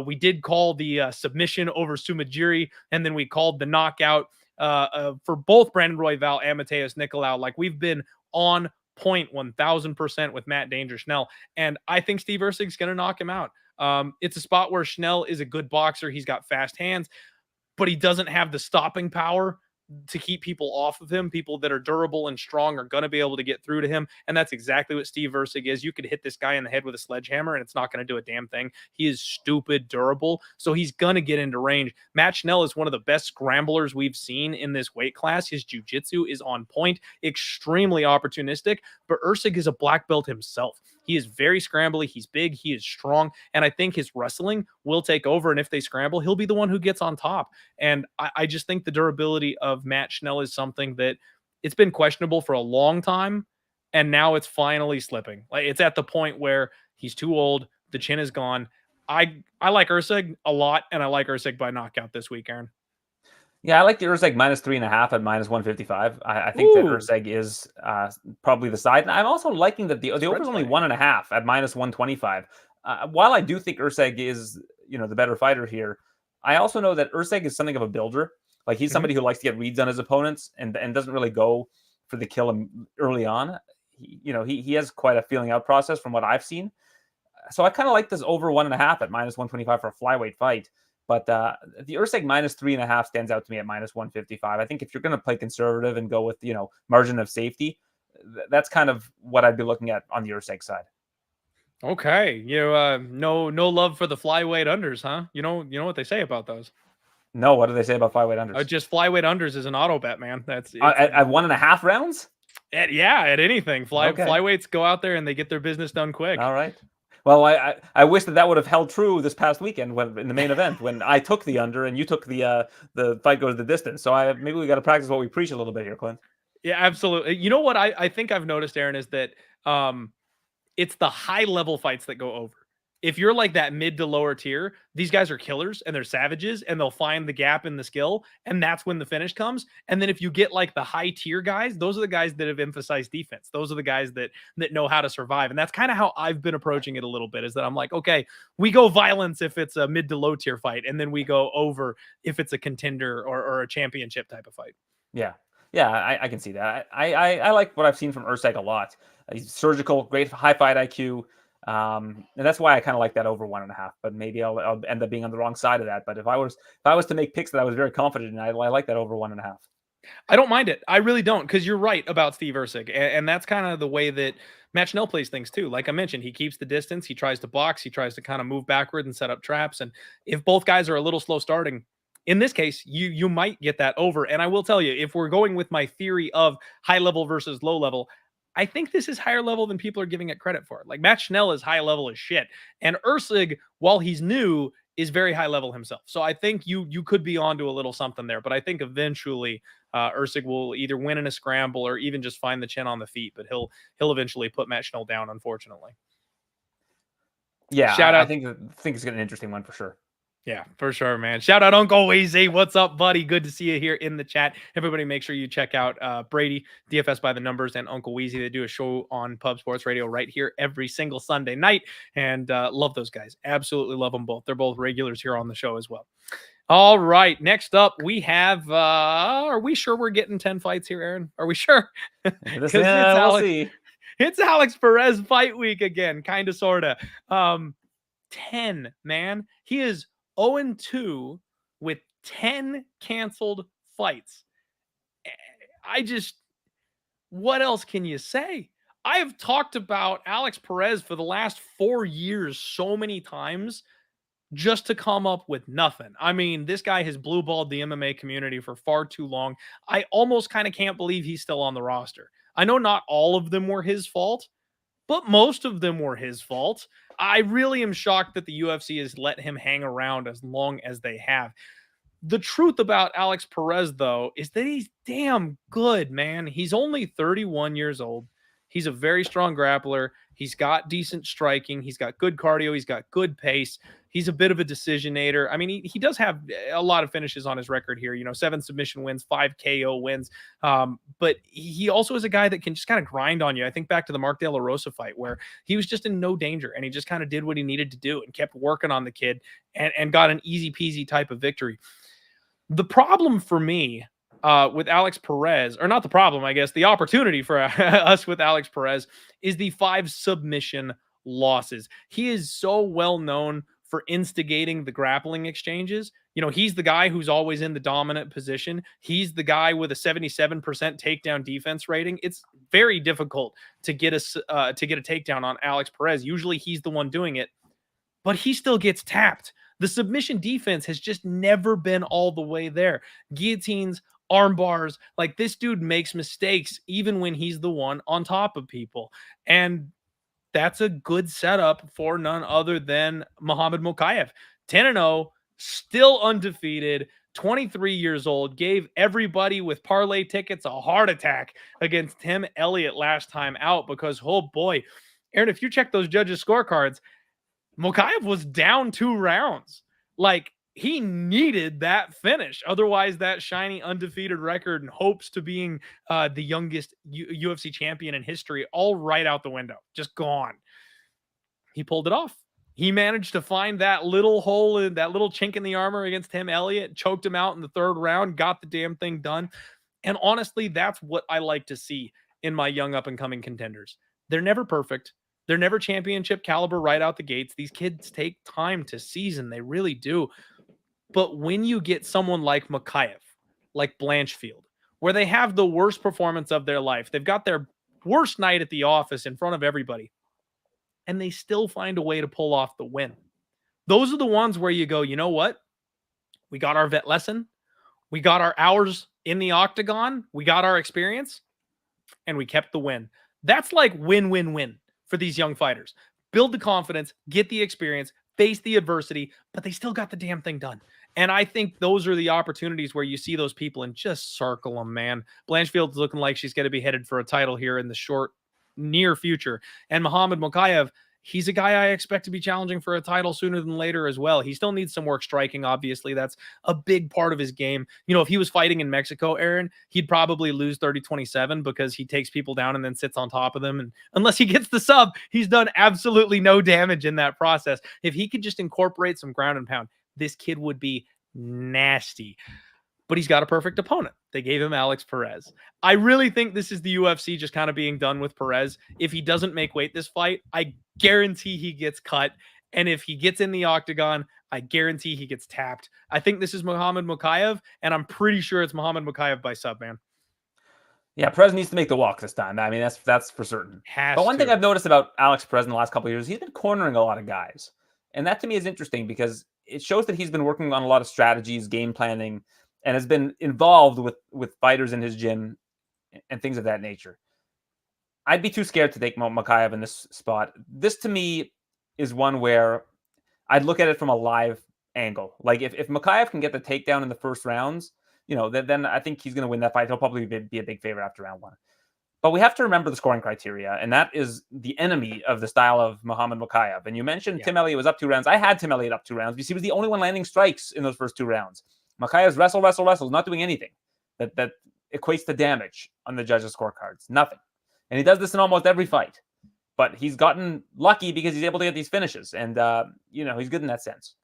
We did call the submission over Sumajiri, and then we called the knockout for both Brandon Royval and Mateus Nicolau. Like, we've been on point 1000% with Matt Danger Schnell, and I think Steve Erceg's going to knock him out. It's a spot where Schnell is a good boxer. He's got fast hands, but he doesn't have the stopping power to keep people off of him. People that are durable and strong are going to be able to get through to him. And that's exactly what Steve Erceg is. You could hit this guy in the head with a sledgehammer and it's not going to do a damn thing. He is stupid durable. So he's going to get into range. Matt Schnell is one of the best scramblers we've seen in this weight class. His jiu-jitsu is on point, extremely opportunistic, but Erceg is a black belt himself. He is very scrambly. He's big. He is strong. And I think his wrestling will take over. And if they scramble, he'll be the one who gets on top. And I just think the durability of Matt Schnell is something that it's been questionable for a long time. And now it's finally slipping. Like, it's at the point where he's too old. The chin is gone. I like Erceg a lot. And I like Erceg by knockout this week, Aaron. Yeah, I like the Erceg minus 3.5 at minus 155. I think that Erceg is probably the side. And I'm also liking that the over is only 1.5 at minus 125. While I do think Erceg is, the better fighter here, I also know that Erceg is something of a builder. Like, he's somebody who likes to get reads on his opponents and doesn't really go for the kill early on. He has quite a feeling out process from what I've seen. So I kind of like this over 1.5 at minus 125 for a flyweight fight. But the Erceg minus 3.5 stands out to me at minus 155. I think if you're going to play conservative and go with, margin of safety, that's kind of what I'd be looking at on the Erceg side. Okay. No love for the flyweight unders, huh? You know what they say about those? No, what do they say about flyweight unders? Just flyweight unders is an auto bet, man. That's at 1.5 rounds? At anything. Flyweights go out there and they get their business done quick. All right. Well, I wish that would have held true this past weekend in the main event when I took the under and you took the fight goes the distance. So maybe we got to practice what we preach a little bit here, Clint. Yeah, absolutely. You know what I think I've noticed, Aaron, is that it's the high level fights that go over. If you're like that mid to lower tier, these guys are killers and they're savages and they'll find the gap in the skill. And that's when the finish comes. And then if you get like the high tier guys, those are the guys that have emphasized defense. Those are the guys that know how to survive. And that's kind of how I've been approaching it a little bit, is that I'm like, okay, we go violence if it's a mid to low tier fight. And then we go over if it's a contender or a championship type of fight. Yeah. Yeah, I can see that. I like what I've seen from Erceg a lot. He's surgical, great high fight IQ. And that's why I kind of like that over 1.5, but maybe I'll end up being on the wrong side of that. But if I was to make picks that I was very confident in, I like that over 1.5. I don't mind it. I really don't, because you're right about Steve Erceg. And that's kind of the way that Matt Schnell plays things too. Like I mentioned, he keeps the distance. He tries to box. He tries to kind of move backward and set up traps. And if both guys are a little slow starting, in this case, you might get that over. And I will tell you, if we're going with my theory of high level versus low level, I think this is higher level than people are giving it credit for. Like, Matt Schnell is high level as shit. And Erceg, while he's new, is very high level himself. So I think you could be onto a little something there. But I think eventually Erceg will either win in a scramble or even just find the chin on the feet. But he'll eventually put Matt Schnell down, unfortunately. Yeah, shout out. I think it's an interesting one for sure. Yeah, for sure, man. Shout out Uncle Weezy. What's up, buddy? Good to see you here in the chat. Everybody make sure you check out Brady, DFS by the Numbers, and Uncle Weezy. They do a show on Pub Sports Radio right here every single Sunday night. And love those guys. Absolutely love them both. They're both regulars here on the show as well. All right. Next up, we have, are we sure we're getting 10 fights here, Aaron? Are we sure? We'll see. It's Alex Perez fight week again, kind of, sort of. 10, man. He is 0-2 with 10 canceled fights. What else can you say? I have talked about Alex Perez for the last 4 years so many times just to come up with nothing. I mean, this guy has blue-balled the MMA community for far too long. I almost kind of can't believe he's still on the roster. I know not all of them were his fault, but most of them were his fault. I really am shocked that the UFC has let him hang around as long as they have. The truth about Alex Perez, though, is that he's damn good, man. He's only 31 years old. He's a very strong grappler. He's got decent striking. He's got good cardio. He's got good pace. He's a bit of a decisionator. I mean, he does have a lot of finishes on his record here, 7 submission wins, 5 KO wins. But he also is a guy that can just kind of grind on you. I think back to the Mark De La Rosa fight where he was just in no danger and he just kind of did what he needed to do and kept working on the kid and got an easy peasy type of victory. The problem for me with Alex Perez, or not the problem, I guess, the opportunity for us with Alex Perez is the 5 submission losses. He is so well known for instigating the grappling exchanges. He's the guy who's always in the dominant position. He's the guy with a 77% takedown defense rating. It's very difficult to get a takedown on Alex Perez. Usually he's the one doing it, but he still gets tapped. The submission defense has just never been all the way there. Guillotines, arm bars, like this dude makes mistakes even when he's the one on top of people. And that's a good setup for none other than Muhammad Mokaev. 10-0, still undefeated, 23 years old, gave everybody with parlay tickets a heart attack against Tim Elliott last time out because, oh boy, Aaron, if you check those judges' scorecards, Mokaev was down 2 rounds. Like, he needed that finish. Otherwise, that shiny undefeated record and hopes to being the youngest UFC champion in history, all right out the window. Just gone. He pulled it off. He managed to find that little hole, in that little chink in the armor against Tim Elliott, choked him out in the 3rd round, got the damn thing done. And honestly, that's what I like to see in my young up-and-coming contenders. They're never perfect. They're never championship caliber right out the gates. These kids take time to season. They really do. But when you get someone like Mokaev, like Blanchfield, where they have the worst performance of their life, they've got their worst night at the office in front of everybody, and they still find a way to pull off the win. Those are the ones where you go, you know what? We got our vet lesson. We got our hours in the octagon. We got our experience, and we kept the win. That's like win-win-win for these young fighters. Build the confidence, get the experience, face the adversity, but they still got the damn thing done. And I think those are the opportunities where you see those people and just circle them, man. Blanchfield's looking like she's going to be headed for a title here in the near future. And Muhammad Mokaev, he's a guy I expect to be challenging for a title sooner than later as well. He still needs some work striking, obviously. That's a big part of his game. If he was fighting in Mexico, Aaron, he'd probably lose 30-27 because he takes people down and then sits on top of them. And unless he gets the sub, he's done absolutely no damage in that process. If he could just incorporate some ground and pound, this kid would be nasty. But he's got a perfect opponent. They gave him Alex Perez. I really think this is the UFC just kind of being done with Perez. If he doesn't make weight this fight, I guarantee he gets cut. And if he gets in the octagon, I guarantee he gets tapped. I think this is Muhammad Mokaev, and I'm pretty sure it's Muhammad Mokaev by sub, man. Yeah, Perez needs to make the walk this time. I mean, that's for certain. But one thing I've noticed about Alex Perez in the last couple of years, he's been cornering a lot of guys. And that to me is interesting because it shows that he's been working on a lot of strategies, game planning, and has been involved with fighters in his gym and things of that nature. I'd be too scared to take Mokaev in this spot. This, to me, is one where I'd look at it from a live angle. Like, if Mokaev can get the takedown in the first rounds, then I think he's going to win that fight. He'll probably be a big favorite after round 1. But we have to remember the scoring criteria, and that is the enemy of the style of Muhammad Mokaev. And you mentioned Tim Elliott was up 2 rounds. I had Tim Elliott up 2 rounds because he was the only one landing strikes in those first 2 rounds. Mokaev's wrestle, not doing anything that equates to damage on the judges' scorecards. Nothing. And he does this in almost every fight. But he's gotten lucky because he's able to get these finishes. And, he's good in that sense.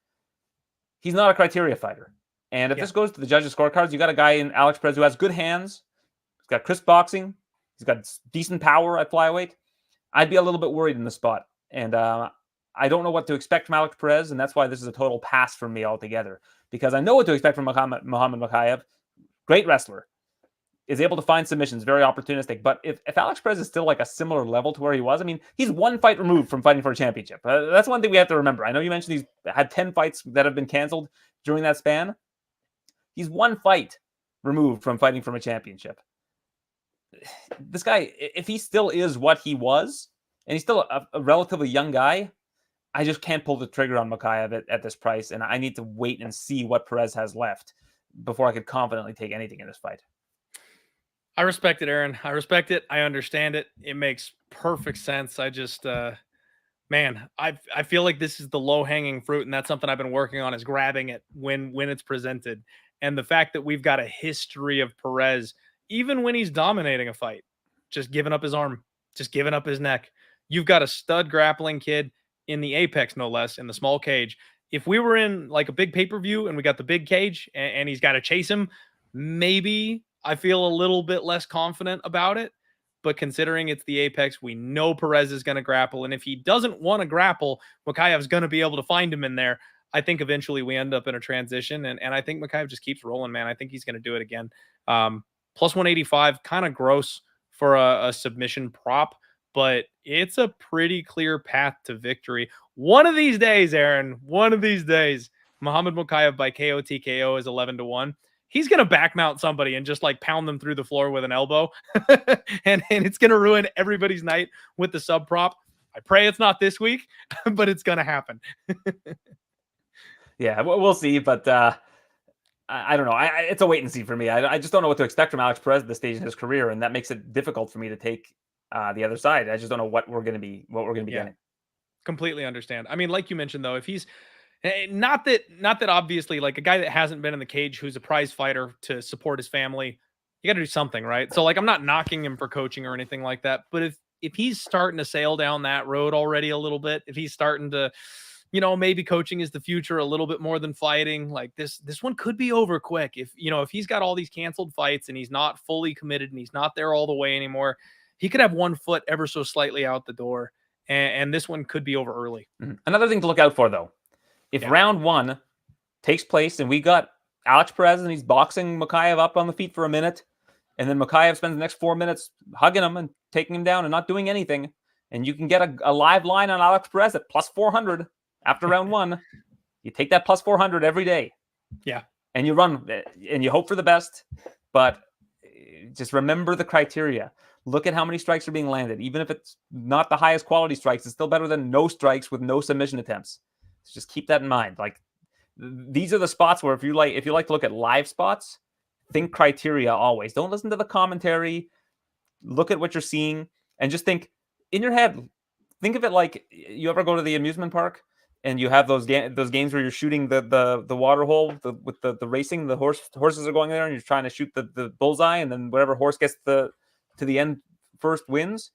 He's not a criteria fighter. And if this goes to the judges' scorecards, you got a guy in Alex Perez who has good hands. He's got crisp boxing. He's got decent power at flyweight. I'd be a little bit worried in the spot. And I don't know what to expect from Alex Perez. And that's why this is a total pass for me altogether. Because I know what to expect from Muhammad Mokaev. Great wrestler. Is able to find submissions, very opportunistic. But if Alex Perez is still like a similar level to where he was, I mean, he's 1 fight removed from fighting for a championship. That's one thing we have to remember. I know you mentioned he's had 10 fights that have been canceled during that span. He's 1 fight removed from fighting for a championship. This guy, if he still is what he was, and he's still a relatively young guy. I just can't pull the trigger on Mokaev at this price, and I need to wait and see what Perez has left before I could confidently take anything in this fight. I respect it, Aaron. I respect it. I understand it. It makes perfect sense. I just, man, I feel like this is the low hanging fruit, and that's something I've been working on, is grabbing it when it's presented. And the fact that we've got a history of Perez, even when he's dominating a fight, just giving up his arm, just giving up his neck. You've got a stud grappling kid in the apex, no less, in the small cage. If we were in like a big pay-per-view and we got the big cage and he's got to chase him, maybe I feel a little bit less confident about it. But considering it's the apex, we know Perez is going to grapple. And if he doesn't want to grapple, Mokaev's going to be able to find him in there. I think eventually we end up in a transition. And I think Mokaev just keeps rolling, man. I think he's going to do it again. Plus 185, kind of gross for a submission prop, but it's a pretty clear path to victory. One of these days, Aaron, one of these days, Muhammad Mokaev by KO TKO is 11-1. He's going to backmount somebody and just like pound them through the floor with an elbow. and it's going to ruin everybody's night with the sub prop. I pray it's not this week, but it's going to happen. Yeah, we'll see. But I don't know. It's a wait and see for me. I just don't know what to expect from Alex Perez at this stage in his career. And that makes it difficult for me to take the other side. I just don't know what we're going to be getting. Completely understand. I mean, like you mentioned, though, if he's not that obviously, like a guy that hasn't been in the cage, who's a prize fighter to support his family, you got to do something, right? So like, I'm not knocking him for coaching or anything like that, but if he's starting to sail down that road already a little bit, if he's starting to, maybe coaching is the future a little bit more than fighting, like this one could be over quick. If he's got all these canceled fights and he's not fully committed and he's not there all the way anymore, he could have one foot ever so slightly out the door, and this one could be over early. Mm-hmm. Another thing to look out for, though. If round one takes place and we got Alex Perez and he's boxing Mokaev up on the feet for a minute, and then Mokaev spends the next 4 minutes hugging him and taking him down and not doing anything, and you can get a live line on Alex Perez at plus 400 after round one, you take that plus 400 every day. Yeah. And you run and you hope for the best, but just remember the criteria. Look at how many strikes are being landed. Even if it's not the highest quality strikes, it's still better than no strikes with no submission attempts. So just keep that in mind. Like, these are the spots where if you like to look at live spots, think criteria always. Don't listen to the commentary. Look at what you're seeing and just think in your head. Think of it like, you ever go to the amusement park and you have those games where you're shooting the water hole with the racing. The horses are going there and you're trying to shoot the bullseye, and then whatever horse gets to the end first wins.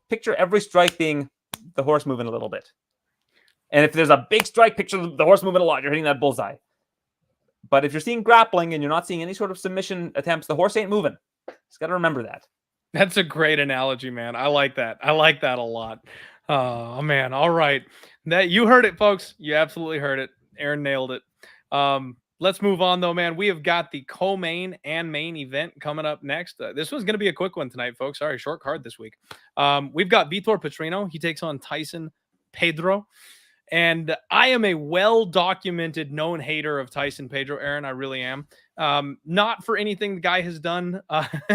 Picture every strike being the horse moving a little bit. And if there's a big strike, picture the horse moving a lot. You're hitting that bullseye. But if you're seeing grappling and you're not seeing any sort of submission attempts, the horse ain't moving. Just got to remember that. That's a great analogy, man. I like that. I like that a lot. Oh, man. All right. You heard it, folks. You absolutely heard it. Aaron nailed it. Let's move on, though, man. We have got the co-main and main event coming up next. This one's going to be a quick one tonight, folks. Sorry, short card this week. We've got Vitor Petrino. He takes on Tyson Pedro. And I am a well-documented known hater of Tyson Pedro, Aaron. I really am. Not for anything the guy has done.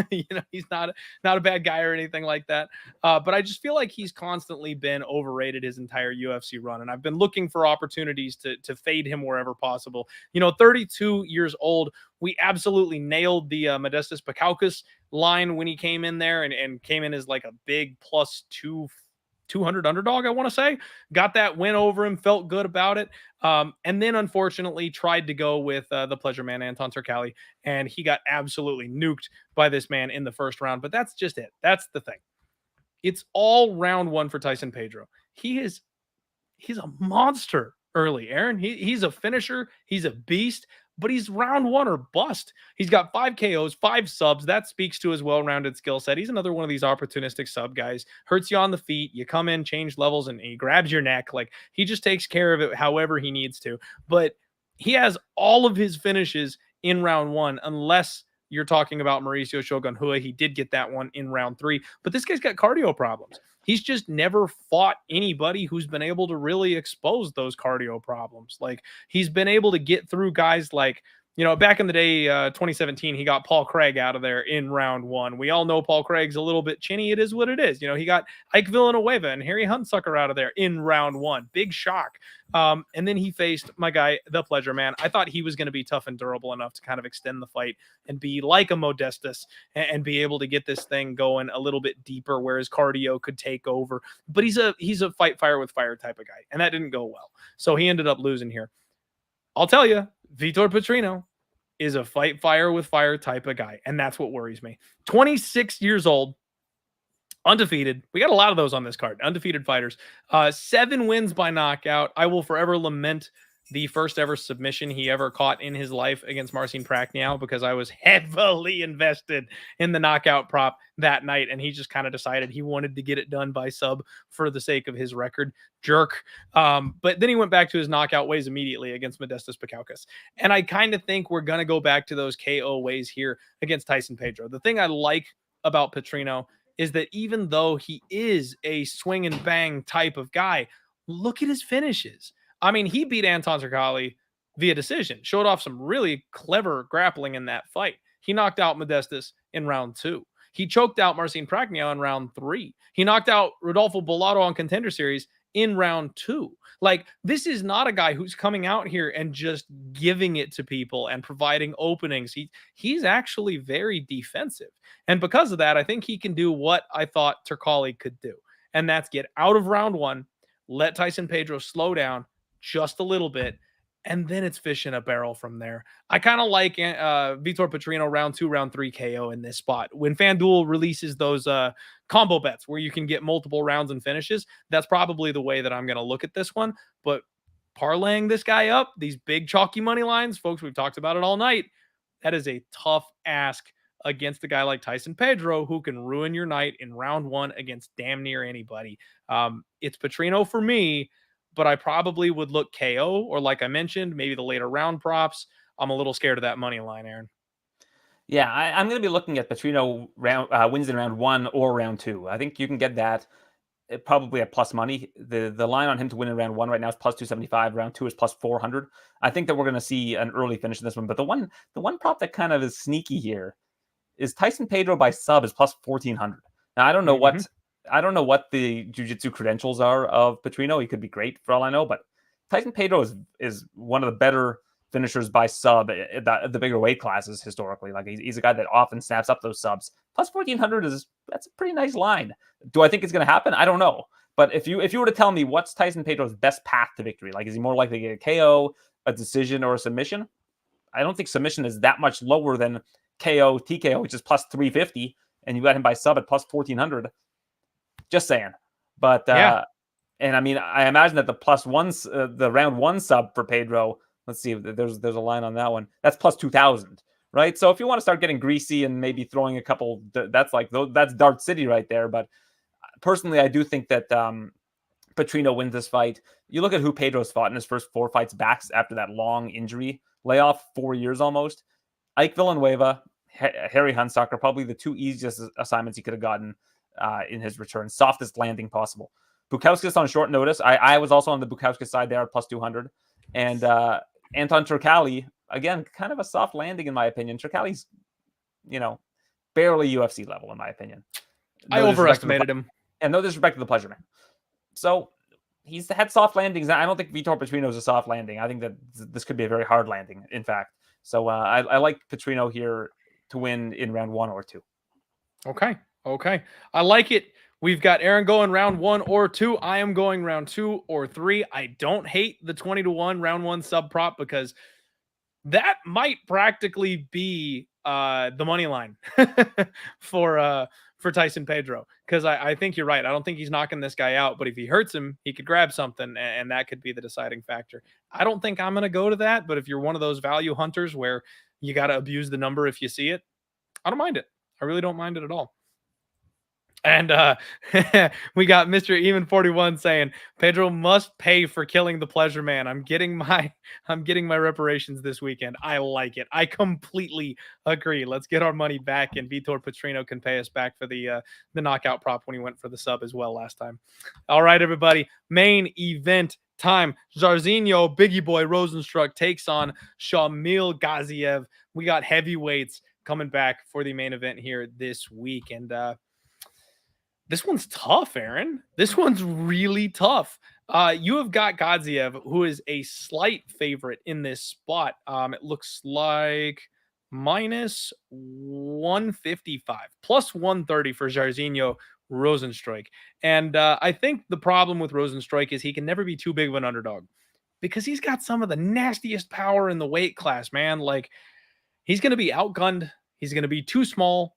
He's not a bad guy or anything like that. But I just feel like he's constantly been overrated his entire UFC run. And I've been looking for opportunities to fade him wherever possible. 32 years old. We absolutely nailed the Modestas Pakauskas line when he came in there and came in as like a big plus 200 underdog, I want to say. Got that win over him, felt good about it. And then unfortunately tried to go with the pleasure man, Anton Turcali, and he got absolutely nuked by this man in the first round. But that's just it. That's the thing. It's all round one for Tyson Pedro. He's a monster early, Aaron. He's a finisher. He's a beast. But he's round one or bust. He's got 5 KOs, 5 subs. That speaks to his well-rounded skill set. He's another one of these opportunistic sub guys. Hurts you on the feet. You come in, change levels, and he grabs your neck. Like, he just takes care of it however he needs to. But he has all of his finishes in round one, unless you're talking about Mauricio Shogun Rua. He did get that one in round 3. But this guy's got cardio problems. He's just never fought anybody who's been able to really expose those cardio problems. Like, he's been able to get through guys like You know, back in the day, 2017, he got Paul Craig out of there in round 1. We all know Paul Craig's a little bit chinny. It is what it is. You know, he got Ike Villanueva and Harry Hunsucker out of there in round 1. Big shock. And then he faced my guy, the Pleasure Man. I thought he was going to be tough and durable enough to kind of extend the fight and be like a Modestus and be able to get this thing going a little bit deeper where his cardio could take over. But he's a fight fire with fire type of guy, and that didn't go well. So he ended up losing here. I'll tell you, Vitor Petrino is a fight fire with fire type of guy, and that's what worries me. 26 years old, undefeated. We got a lot of those on this card, undefeated fighters. 7 wins by knockout. I will forever lament the first ever submission he ever caught in his life against Marcin Prachniow because I was heavily invested in the knockout prop that night, and he just kind of decided he wanted to get it done by sub for the sake of his record. Jerk. But then he went back to his knockout ways immediately against Modestus Bukauskas. And I kind of think we're going to go back to those KO ways here against Tyson Pedro. The thing I like about Petrino is that even though he is a swing and bang type of guy, look at his finishes. I mean, he beat Anton Turcali via decision, showed off some really clever grappling in that fight. He knocked out Modestus in round 2. He choked out Marcin Prachniow in round 3. He knocked out Rodolfo Bellato on Contender Series in round 2. Like, this is not a guy who's coming out here and just giving it to people and providing openings. He's actually very defensive. And because of that, I think he can do what I thought Turcali could do. And that's get out of round 1, let Tyson Pedro slow down just a little bit, and then it's fish in a barrel from there. I kind of like Vitor Petrino round 2, round 3 KO in this spot. When FanDuel releases those combo bets where you can get multiple rounds and finishes, that's probably the way that I'm going to look at this one. But parlaying this guy up, these big chalky money lines, folks, we've talked about it all night, that is a tough ask against a guy like Tyson Pedro, who can ruin your night in round 1 against damn near anybody. It's Petrino for me, but I probably would look KO or, like I mentioned, maybe the later round props. I'm a little scared of that money line, Aaron. Yeah, I'm going to be looking at Petrino wins in round 1 or round 2. I think you can get that probably at plus money. The line on him to win in round 1 right now is plus 275. Round 2 is plus 400. I think that we're going to see an early finish in this one. But the one prop that kind of is sneaky here is Tyson Pedro by sub is plus 1400. Now I don't know what the jiu-jitsu credentials are of Petrino. He could be great for all I know, but Tyson Pedro is one of the better finishers by sub at the bigger weight classes historically. Like he's a guy that often snaps up those subs. Plus 1400 that's a pretty nice line. Do I think it's going to happen? I don't know. But if you were to tell me what's Tyson Pedro's best path to victory, like is he more likely to get a KO, a decision, or a submission? I don't think submission is that much lower than KO, TKO, which is plus 350, and you got him by sub at plus 1400. Just saying. But yeah. And I mean, I imagine that the plus ones, the round 1 sub for Pedro, let's see if there's a line on that one. That's plus 2000, right? So if you want to start getting greasy and maybe throwing a couple, that's Dart City right there. But personally, I do think that Petrino wins this fight. You look at who Pedro's fought in his first 4 fights back after that long injury layoff, 4 years almost. Ike Villanueva, Harry Hunsucker, probably the 2 easiest assignments he could have gotten in his return. Softest landing possible. Bukauskas on short notice. I was also on the Bukauskas side there at plus 200. And Anton Turcali, again, kind of a soft landing in my opinion. Turcali's, barely UFC level in my opinion. I overestimated him. And no disrespect to the Pleasure Man. So he's had soft landings. I don't think Vitor Petrino is a soft landing. I think that this could be a very hard landing, in fact. So I like Petrino here to win in round 1 or 2. Okay. I like it. We've got Aaron going round 1 or 2. I am going round 2 or 3. I don't hate the 20-1 round 1 sub prop because that might practically be the money line for Tyson Pedro. Because I think you're right. I don't think he's knocking this guy out, but if he hurts him, he could grab something, and that could be the deciding factor. I don't think I'm going to go to that, but if you're one of those value hunters where you got to abuse the number if you see it, I don't mind it. I really don't mind it at all. And we got Mr. Eamon 41 saying Pedro must pay for killing the Pleasure Man. I'm getting my reparations this weekend. I like it. I completely agree. Let's get our money back, and Vitor Petrino can pay us back for the knockout prop when he went for the sub as well last time. All right, everybody. Main event time. Jairzinho, Biggie Boy Rozenstruik takes on Shamil Gaziev. We got heavyweights coming back for the main event here this week. And this one's tough, Aaron. This one's really tough. You have got Gaziev, who is a slight favorite in this spot. It looks like minus 155, plus 130 for Jairzinho Rozenstruik. And I think the problem with Rozenstruik is he can never be too big of an underdog because he's got some of the nastiest power in the weight class, man. Like, he's going to be outgunned. He's going to be too small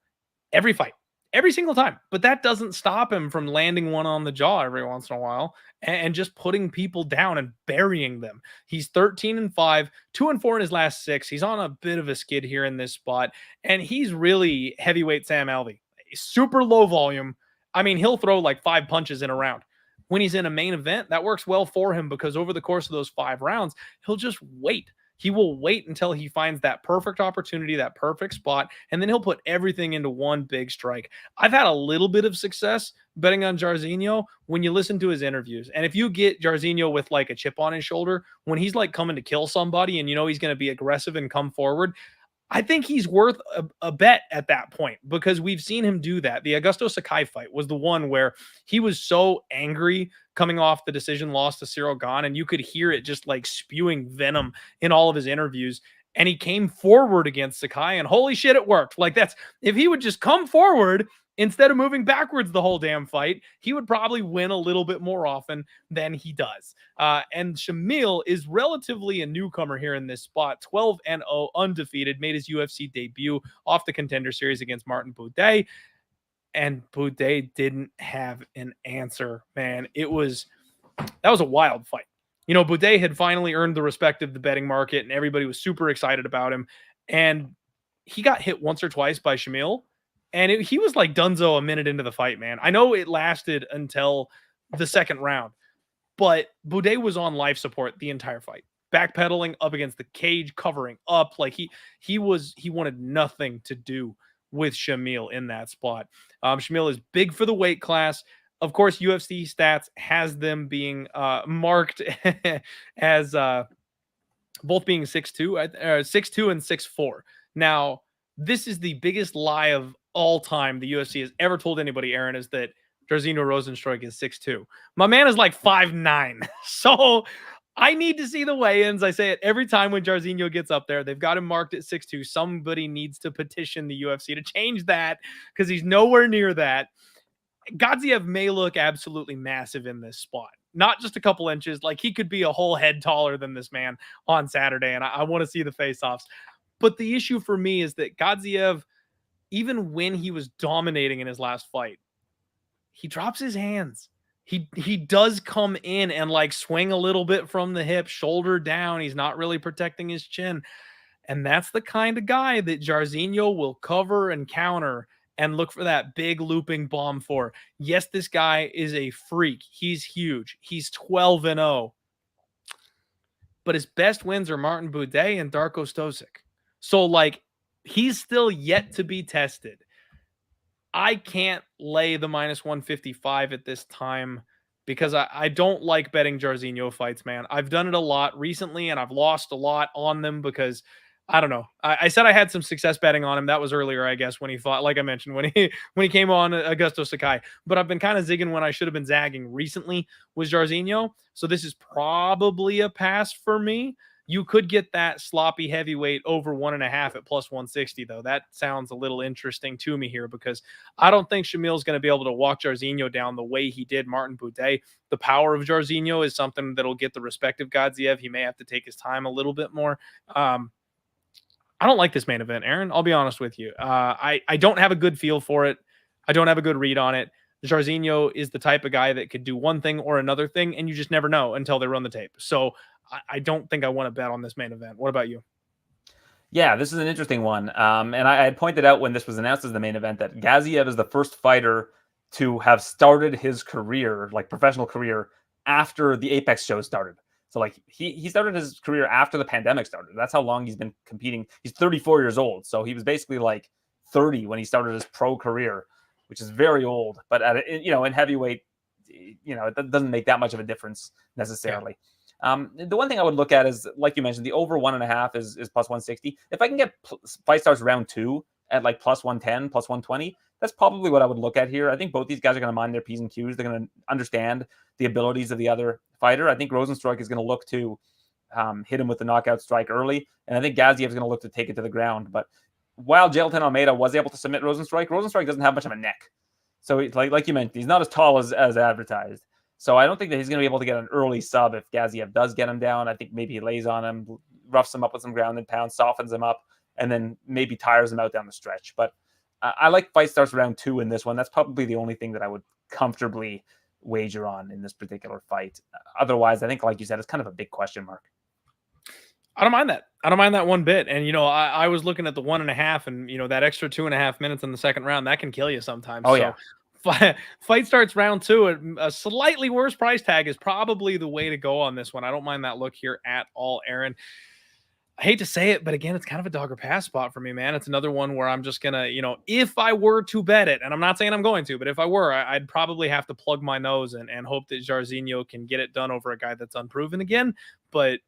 every fight, every single time. But that doesn't stop him from landing one on the jaw every once in a while and just putting people down and burying them. He's 13-5, 2-4 in his last 6. He's on a bit of a skid here in this spot. And he's really heavyweight Sam Alvey. Super low volume. I mean, he'll throw like 5 punches in a round. When he's in a main event, that works well for him because over the course of those 5 rounds, he'll just wait. He will wait until he finds that perfect opportunity, that perfect spot, and then he'll put everything into one big strike. I've had a little bit of success betting on Jairzinho when you listen to his interviews. And if you get Jairzinho with like a chip on his shoulder, when he's like coming to kill somebody and you know he's going to be aggressive and come forward, I think he's worth a bet at that point because we've seen him do that. The Augusto Sakai fight was the one where he was so angry coming off the decision loss to Cyril Gane, and you could hear it just like spewing venom in all of his interviews. And he came forward against Sakai, and holy shit, it worked. Like, that's, if he would just come forward instead of moving backwards the whole damn fight, he would probably win a little bit more often than he does. And Shamil is relatively a newcomer here in this spot, 12-0, undefeated, made his UFC debut off the Contender Series against Martin Buday. And Buday didn't have an answer, man. That was a wild fight. You know, Buday had finally earned the respect of the betting market, and everybody was super excited about him. And he got hit once or twice by Shamil, and he was like Dunzo a minute into the fight, man. I know it lasted until the second round, but Buday was on life support the entire fight, backpedaling up against the cage, covering up. Like he wanted nothing to do with Shamil in that spot. Shamil is big for the weight class. Of course, UFC stats has them being marked as both being 6'2", 6'2" and 6'4". Now, this is the biggest lie of all time the UFC has ever told anybody, Aaron, is that Jairzinho Rozenstruik is 6'2". My man is like 5'9". So I need to see the weigh-ins. I say it every time when Jairzinho gets up there. They've got him marked at 6'2". Somebody needs to petition the UFC to change that because he's nowhere near that. Gaziev may look absolutely massive in this spot. Not just a couple inches. Like, he could be a whole head taller than this man on Saturday, and I want to see the face-offs. But the issue for me is that Gaziev, even when he was dominating in his last fight, he drops his hands. He does come in and like swing a little bit from the hip, shoulder down. He's not really protecting his chin. And that's the kind of guy that Jairzinho will cover and counter and look for that big looping bomb for. Yes, this guy is a freak. He's huge. He's 12-0. But his best wins are Martin Buday and Darko Stosic. So, like, he's still yet to be tested. I can't lay the minus 155 at this time because I don't like betting Jairzinho fights, man. I've done it a lot recently, and I've lost a lot on them because I don't know. I said I had some success betting on him. That was earlier, I guess, when he fought, like I mentioned, when he came on Augusto Sakai. But I've been kind of zigging when I should have been zagging recently with Jairzinho. So this is probably a pass for me. You could get that sloppy heavyweight over 1.5 at plus 160, though. That sounds a little interesting to me here because I don't think Shamil's going to be able to walk Jairzinho down the way he did Martin Buday. The power of Jairzinho is something that'll get the respect of Gaziev. He may have to take his time a little bit more. I don't like this main event, Aaron. I'll be honest with you. I don't have a good feel for it. I don't have a good read on it. Jairzinho is the type of guy that could do one thing or another thing, and you just never know until they run the tape. So I don't think I want to bet on this main event. What about you? Yeah, this is an interesting one. And I had pointed out when this was announced as the main event that Gaziev is the first fighter to have started his career, like professional career, after the Apex show started. So like he started his career after the pandemic started. That's how long he's been competing. He's 34 years old. So he was basically like 30 when he started his pro career, which is very old. But in heavyweight, it doesn't make that much of a difference necessarily. The one thing I would look at is, like you mentioned, the over 1.5 is plus 160. If I can get fight starts round 2 at like plus 110, plus 120, that's probably what I would look at here. I think both these guys are going to mind their P's and Q's. They're going to understand the abilities of the other fighter. I think Rozenstruik is going to look to hit him with the knockout strike early, and I think Gaziev is going to look to take it to the ground. But while Jailton Almeida was able to submit Rozenstruik doesn't have much of a neck. So like you mentioned, he's not as tall as advertised. So I don't think that he's going to be able to get an early sub if Gaziev does get him down. I think maybe he lays on him, roughs him up with some ground and pound, softens him up, and then maybe tires him out down the stretch. But I like fight starts round 2 in this one. That's probably the only thing that I would comfortably wager on in this particular fight. Otherwise, I think, like you said, it's kind of a big question mark. I don't mind that. I don't mind that one bit. And, I was looking at the 1.5 and, that extra 2.5 minutes in the second round, that can kill you sometimes. Oh, yeah. Fight starts round 2. A slightly worse price tag is probably the way to go on this one. I don't mind that look here at all, Aaron. I hate to say it, but again, it's kind of a dog or pass spot for me, man. It's another one where I'm just going to, if I were to bet it, and I'm not saying I'm going to, but if I were, I'd probably have to plug my nose and hope that Jairzinho can get it done over a guy that's unproven again. But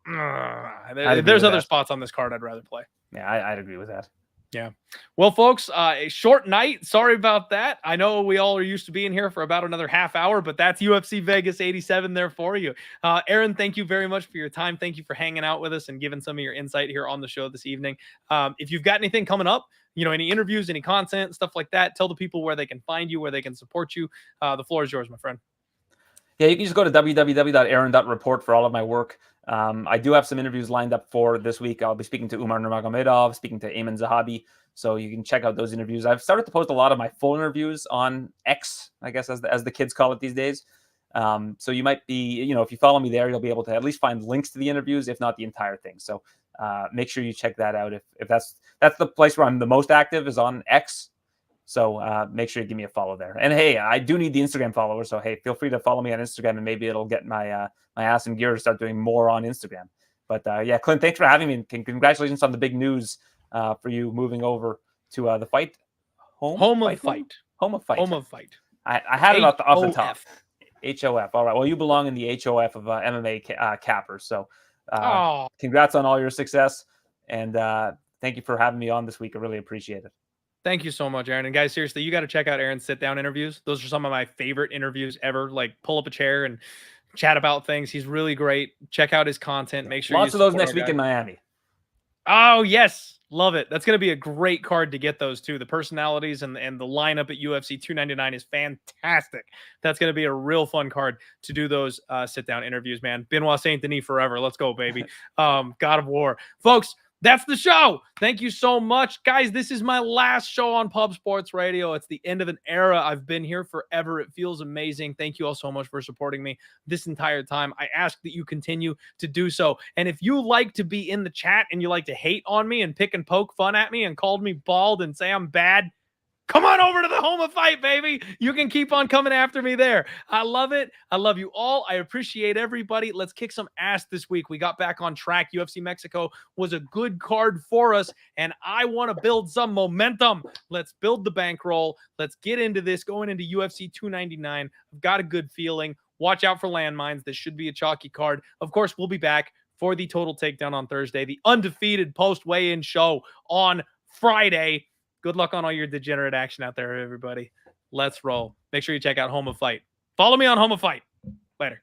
there's other spots on this card I'd rather play. Yeah, I'd agree with that. Yeah. Well, folks, a short night. Sorry about that. I know we all are used to being here for about another half hour, but that's UFC Vegas 87 there for you. Aaron, thank you very much for your time. Thank you for hanging out with us and giving some of your insight here on the show this evening. If you've got anything coming up, any interviews, any content, stuff like that, tell the people where they can find you, where they can support you. The floor is yours, my friend. Yeah, you can just go to www.aaron.report for all of my work. I do have some interviews lined up for this week. I'll be speaking to Umar Nurmagomedov, speaking to Aiemann Zahabi. So you can check out those interviews. I've started to post a lot of my full interviews on X, I guess, as the kids call it these days. So you might be, if you follow me there, you'll be able to at least find links to the interviews, if not the entire thing. So make sure you check that out. If that's the place where I'm the most active is on X. So make sure you give me a follow there. And hey, I do need the Instagram followers. So hey, feel free to follow me on Instagram, and maybe it'll get my my ass in gear to start doing more on Instagram. But yeah, Clint, thanks for having me, and congratulations on the big news for you moving over to the fight home of fight. I had it off the top. HOF. All right. Well, you belong in the HOF of MMA cappers. So congrats on all your success, and thank you for having me on this week. I really appreciate it. Thank you so much, Aaron. And guys, seriously, you got to check out Aaron's sit-down interviews. Those are some of my favorite interviews ever. Like, pull up a chair and chat about things. He's really great. Check out his content. Make sure lots of those next week in Miami. Oh, yes. Love it. That's going to be a great card to get those too. The personalities and the lineup at UFC 299 is fantastic. That's going to be a real fun card to do those sit-down interviews, man. Benoit Saint Denis forever. Let's go, baby. God of War. Folks, that's the show. Thank you so much. Guys, this is my last show on Pub Sports Radio. It's the end of an era. I've been here forever. It feels amazing. Thank you all so much for supporting me this entire time. I ask that you continue to do so. And if you like to be in the chat and you like to hate on me and pick and poke fun at me and called me bald and say I'm bad, come on over to the home of fight, baby. You can keep on coming after me there. I love it. I love you all. I appreciate everybody. Let's kick some ass this week. We got back on track. UFC Mexico was a good card for us, and I want to build some momentum. Let's build the bankroll. Let's get into this going into UFC 299. I've got a good feeling. Watch out for landmines. This should be a chalky card. Of course, we'll be back for the Total Takedown on Thursday, the undefeated post-weigh-in show on Friday. Good luck on all your degenerate action out there, everybody. Let's roll. Make sure you check out Home of Fight. Follow me on Home of Fight. Later.